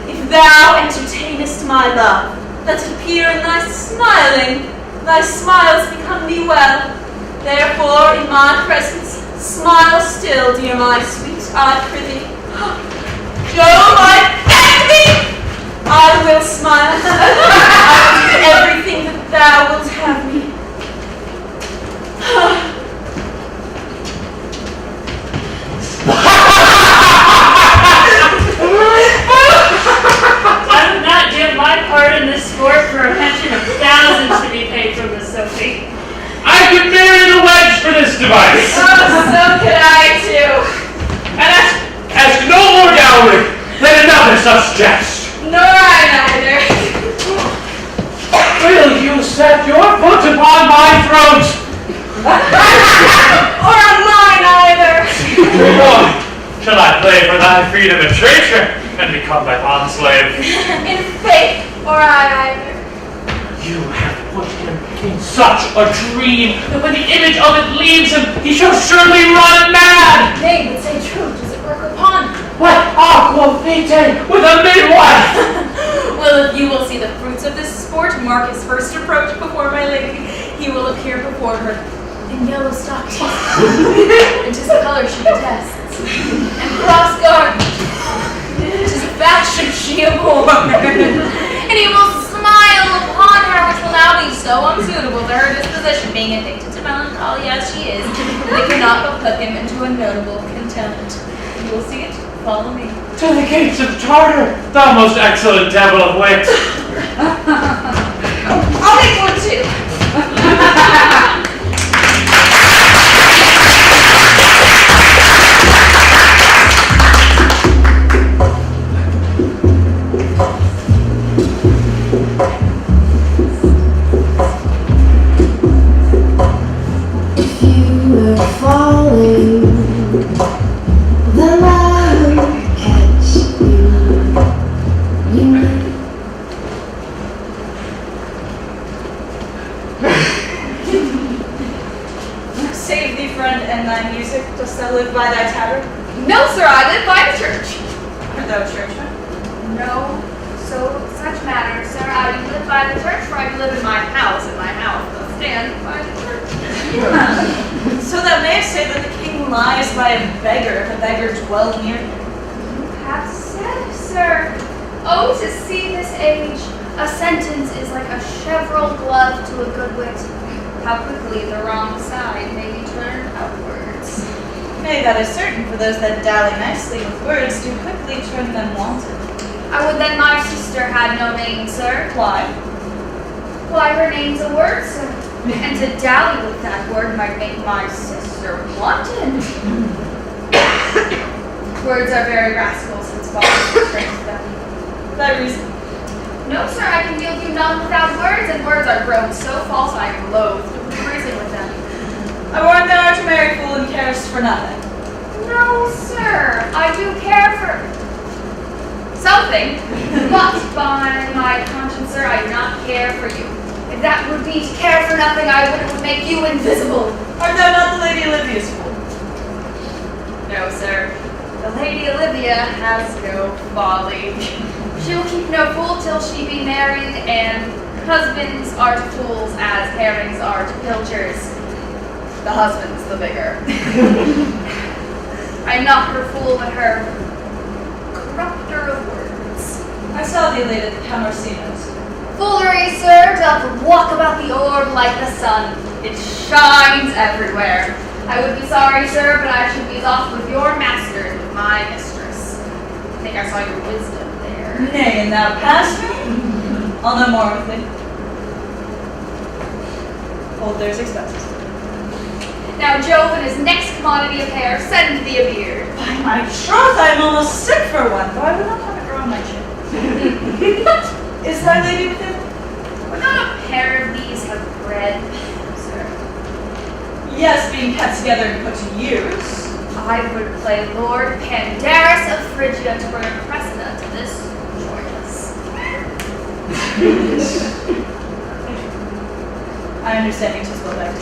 If thou entertainest my love, let it appear in thy smiling. Thy smiles become thee well. Therefore, in my presence, smile still, dear my sweet, I prithee. Jove, I thank thee! I will smile. I will do everything that thou wilt have me. dowry than another such jest. Nor I neither. Will you set your foot upon my throat? Or on mine either. Or shall I play for thy freedom a traitor and become thy bondslave? In faith, or I either. You have put him in such a dream that when the image of it leaves him, he shall surely run mad. Nay, but say true, does it work upon him? What aqua vitae with a midwife? Well, if you will see the fruits of this sport, mark his first approach before my lady, he will appear before her in yellow stockings, and 'tis a color she detests, and cross garment, 'tis a fashion she abhors, and he will smile upon her, which will now be so unsuitable to her disposition, being addicted to melancholy as she is, that it cannot but put him into a notable contempt. You will see it. Follow me. To the gates of Tartar, thou most excellent devil of wit. I'll make one too. If you were falling, then I would catch you. You know. Save thee, friend, and thy music. Dost thou live by thy tavern? No, sir, I live by the church. Art thou a churchman? No, so such matters, sir. I do live by the church, for I do live in my house, and my house does stand by the church. So thou mayest say that the king lies by a beggar, if a beggar dwell near him. You have said, sir. Oh, to see this age, a sentence is like a cheverel glove to a good wit. How quickly the wrong side may be turned outwards. Nay, that is certain, for those that dally nicely with words do quickly turn them wanton. I would that my sister had no name, sir. Why? Why, her name's a word, sir. And to dally with that word might make my sister wanton. Words are very rascals, since fathers trained them. Thy reason? No, sir, I can deal you none without words, and words are grown so false I loathe to reason with them. I warn thou art a merry fool and carest for nothing. No, sir, I do care for something, but by my conscience, sir, I do not care for you. If that would be to care for nothing, I would make you invisible. Art thou not the Lady Olivia's fool? No, sir, the Lady Olivia has no folly. She will keep no fool till she be married, and husbands are to fools as herrings are to pilchers. The husband's the bigger. I am not her fool, but her corrupter of words. I saw thee late at the Count Orsino's. Foolery, sir, doth walk about the orb like the sun. It shines everywhere. I would be sorry, sir, but I should be off with your master and with my mistress. I think I saw your wisdom there. Nay, and thou pass me? I'll no more with thee. Hold there's expenses. Now Jove and his next commodity of hair send thee a beard. By my troth, I am almost sick for one, though I would not have it grow on my chin. Is thy lady within? Would not a pair of these have bred, sir? Yes, being kept together and put to use. I would play Lord Pandarus of Phrygia to bring Cressida to this joyous. I understand you 'tis well done.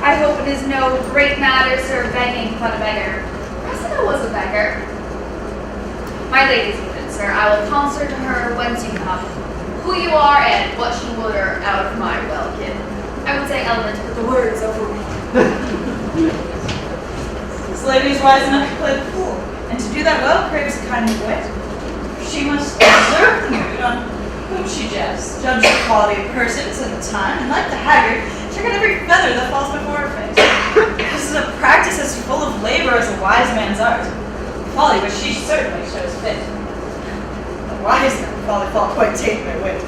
I hope it is no great matter, sir, begging but a beggar. Cressida was a beggar. My lady's even, sir. I will concert to her whence you come, who you are, and what you would are out of my welkin. I would say element, but the words overrule. This lady is wise enough to play the fool, and to do that well craves a kind of wit. She must observe the mood on whom she jests, judge the quality of persons and the time, and like the haggard, check out every feather that falls before her face. This is a practice as full of labor as a wise man's art. Folly which she certainly shows fit. The wise men folly fall quite take their wit.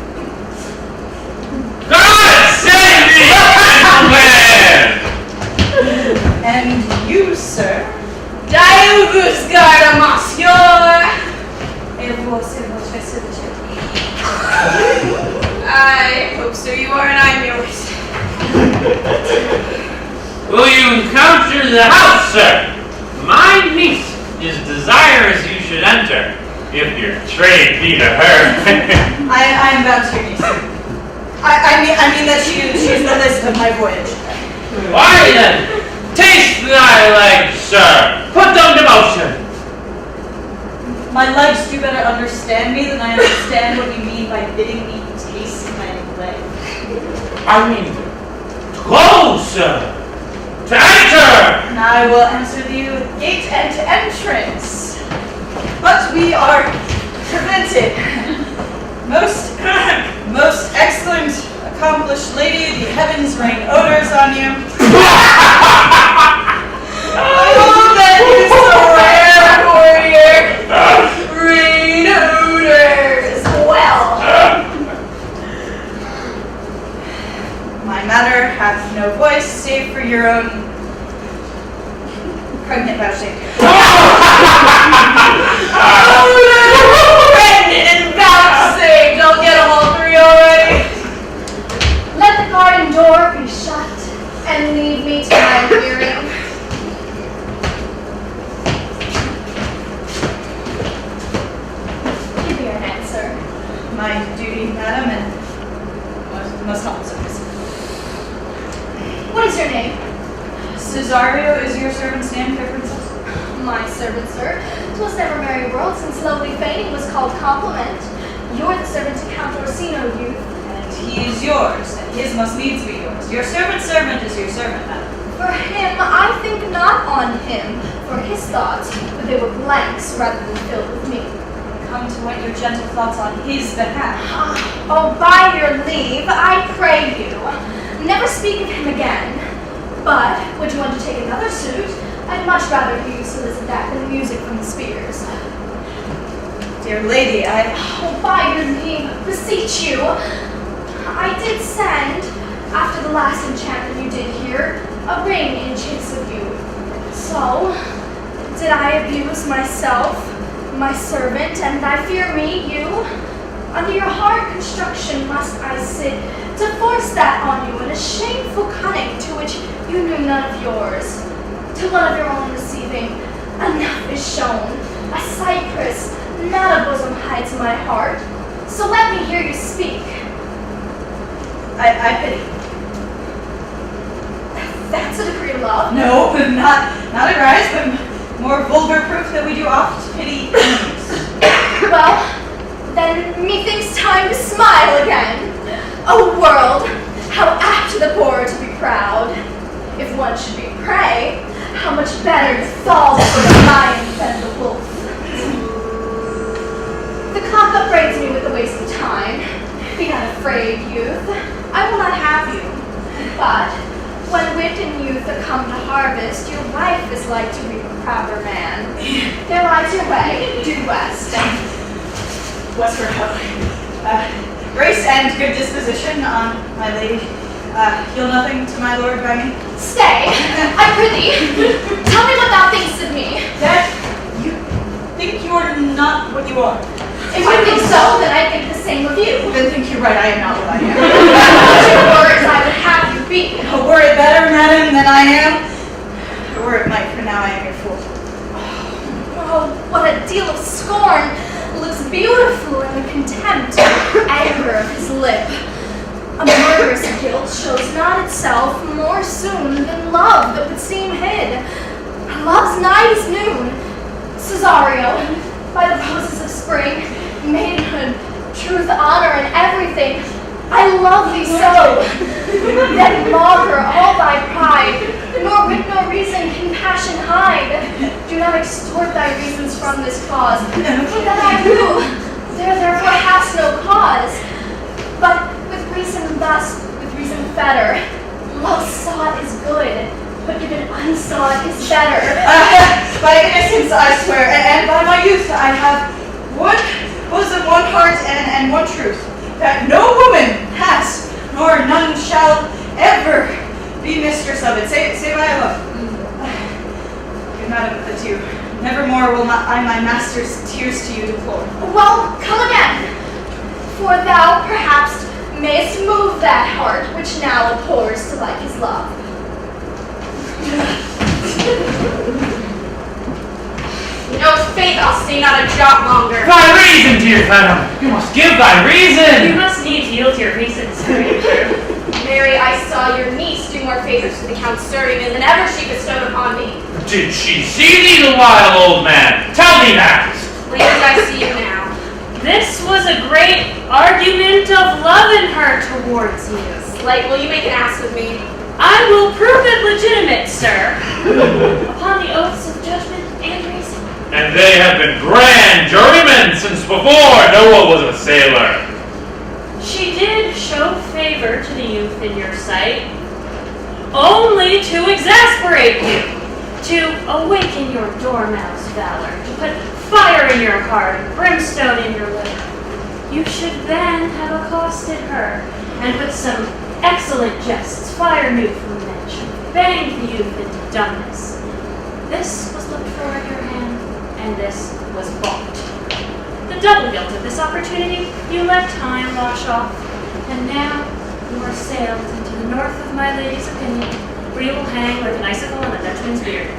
God save me, gentlemen! And you, sir? Diugus garda I hope so. You are, and I'm yours. Will you encounter the house, sir? My niece is desirous you should enter, if your trade be to her. I am bound to your niece. I mean that she's the list of my voyage. Why then, taste thy legs, sir. Put them to motion. My legs do better understand me than I understand what you mean by bidding me taste my leg. I mean, to go, sir. To enter. And I will answer you with gate and entrance. But we are prevented. Most excellent, accomplished lady, the heavens rain odors on you. Oh, that is so rare, warrior. Rain odors. Well. My manner hath no voice save for your own pregnant vouchsafe. Pregnant vouchsafe! Don't get them all three already. Let the garden door be shut and leave me to my hearing. Give me an answer. My duty, madam, and must not service. What is your name? Cesario is your servant's name, fair princess? My servant, sir. 'Twas never merry world since lovely feigning was called compliment. You're the servant to Count Orsino, youth. And he is yours, and his must needs be yours. Your servant's servant is your servant, madam. For him, I think not on him, for his thoughts, but they were blanks rather than filled with me. Come to what your gentle thoughts on his behalf. Oh, by your leave, I pray you, never speak of him again. But, would you undertake another suit? I'd much rather hear you solicit that than music from the spears. Dear lady, Oh, by your leave, beseech you. I did send, after the last enchantment you did here, a ring in chase of you. So, did I abuse myself, my servant, and I fear me, you? Under your hard construction must I sit, to force that on you in a shameful cunning to which you knew none of yours. To one of your own receiving, enough is shown. A cypress, not a bosom hides my heart. So let me hear you speak. I pity. That's a degree of love. No, not a rise, but more vulgar proof that we do oft pity enemies. Well, then methinks time to smile again. O world, how apt the poor to be proud. If one should be prey, how much better to fall for the lion than the wolf. The clock upbraids me with the waste of time. Be not afraid, youth. I will not have you. But when wit and youth are come to harvest, your wife is like to reap a prouder man. There lies your way, due west. Westward, grace and good disposition on my lady. Heal nothing to my lord by me. Stay, I prithee. Tell me what thou thinkst of me. That you think you are not what you are. If you think so, then I think the same of you. Then think you're right, I am not what I am. Your words I would have you be. Were it better, madam, than I am? Or were it might, for now I am your fool. Oh, what a deal of scorn looks beautiful in the contempt and anger of his lip. A murderous guilt shows not itself more soon than love that would seem hid. Love's night is noon. Cesario, by the roses of spring, maidenhood, truth, honor, and everything, I love thee so. Then maugre all thy pride, nor wit nor reason can passion hide. Do not extort thy reasons from this cause, for that I do, therefore hast no cause. But with reason thus, with reason fetter, love sought is good, but given unsought is better. By innocence I swear, and by my youth I have one bosom, one heart, and one truth, that no woman has, nor none shall ever be mistress of it. Say by love. Good madam, adieu. Nevermore will I my master's tears to you deplore. Well, come again, for thou perhaps mayst move that heart which now abhors to like his love. No faith, I'll stay not a jot longer. Thy reason, dear madam! You must give thy reason! You must needs yield your reasons, stranger. Mary, I saw your niece do more favors to the Count Sturdiman than ever she bestowed upon me. Did she see thee, the wild old man? Tell me that! Plain as I see you now. This was a great argument of love in her towards you. Slight, will you make an ass of me? I will prove it legitimate, sir, upon the oaths of judgment and reason. And they have been grand jurymen since before Noah was a sailor. She did show favor to the youth in your sight, only to exasperate you, to awaken your dormouse valor, to put fire in your heart, brimstone in your liver. You should then have accosted her, and with some excellent jests, fire new from men, should bang the youth into dumbness. This was looked for at your hand, and this was balked. The double guilt of this opportunity you let time wash off, and now you are sailed into the north of my lady's opinion, where you will hang like an icicle on a Dutchman's beard.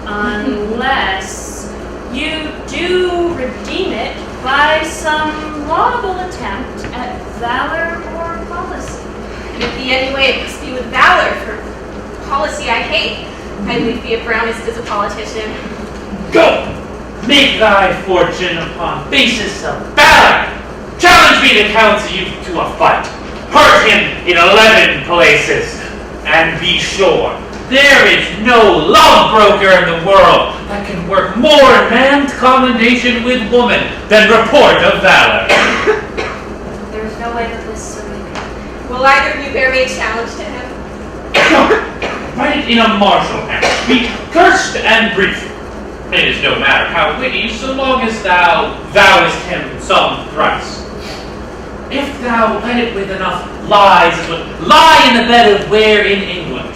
Unless you do redeem it by some laudable attempt at valor or policy. If it be any way, it must be with valor, for policy I hate. I would be a brownist as a politician. Go! Make thy fortune upon basis of valor! Challenge me to counsel you to a fight. Hurt him in 11 places. And be sure, there is no love broker in the world that can work more in man's commendation with woman than report of valor. There's no way that this is a Will either of you bear me a challenge to him? Write it in a martial hand. Be cursed and brief. It is no matter how witty, so long as thou vowest him some thrice. If thou write it with enough lies as would lie in the bed of where in England.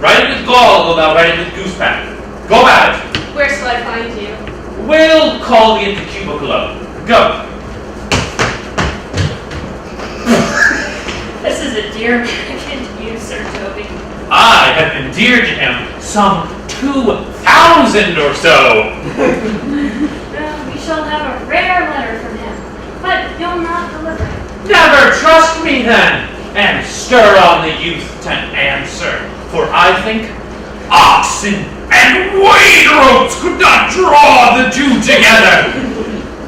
Write it with gall, though thou write it with goosepack. Go about it. Where shall I find you? We'll call thee into cubicle. Go. This is a dear mannequin to you, Sir Toby. I have endeared to him some 2,000 or so. Well, we shall have a rare letter from him, but you'll not deliver it. Never trust me then, and stir on the youth to answer. For I think oxen and wade ropes could not draw the two together.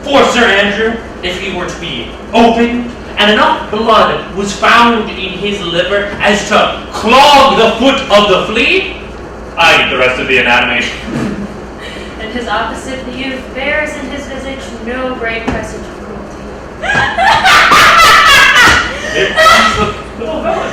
For Sir Andrew, if he were to be opened, and enough blood was found in his liver as to clog the foot of the flea, I get the rest of the anatomy. And his opposite, the youth, bears in his visage no great presage of cruelty. It's the little villain.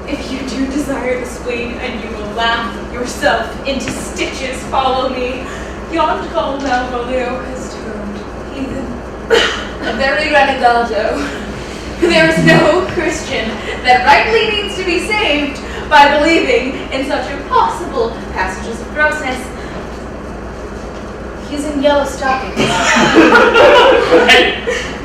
If you do desire the spleen, and you will laugh yourself into stitches, follow me. Yond called Malvolio has turned heathen. A very renegado. There is no Christian that rightly means to be saved by believing in such impossible passages of grossness. He's in yellow stockings.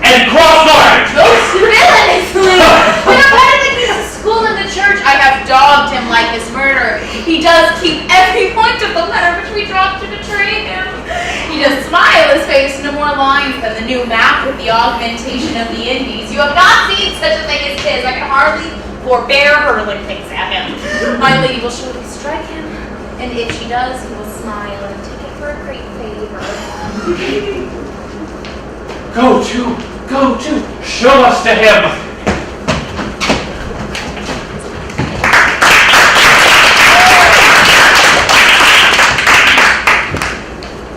and cross-armed! Most villainously! When a peddling needs to school in the church, I have dogged him like his murderer. He does keep every point of the letter which we dropped to betray him. He does smile his face no more lines than the new map with the augmentation of the Indies. You have not seen such a thing as his. I can hardly forbear hurling things at him. My lady will surely strike him, and if she does, he will smile and take it for a great favor. Go to, show us to him.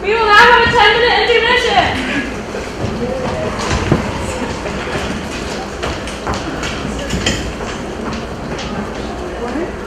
We will now have a 10-minute intermission. What?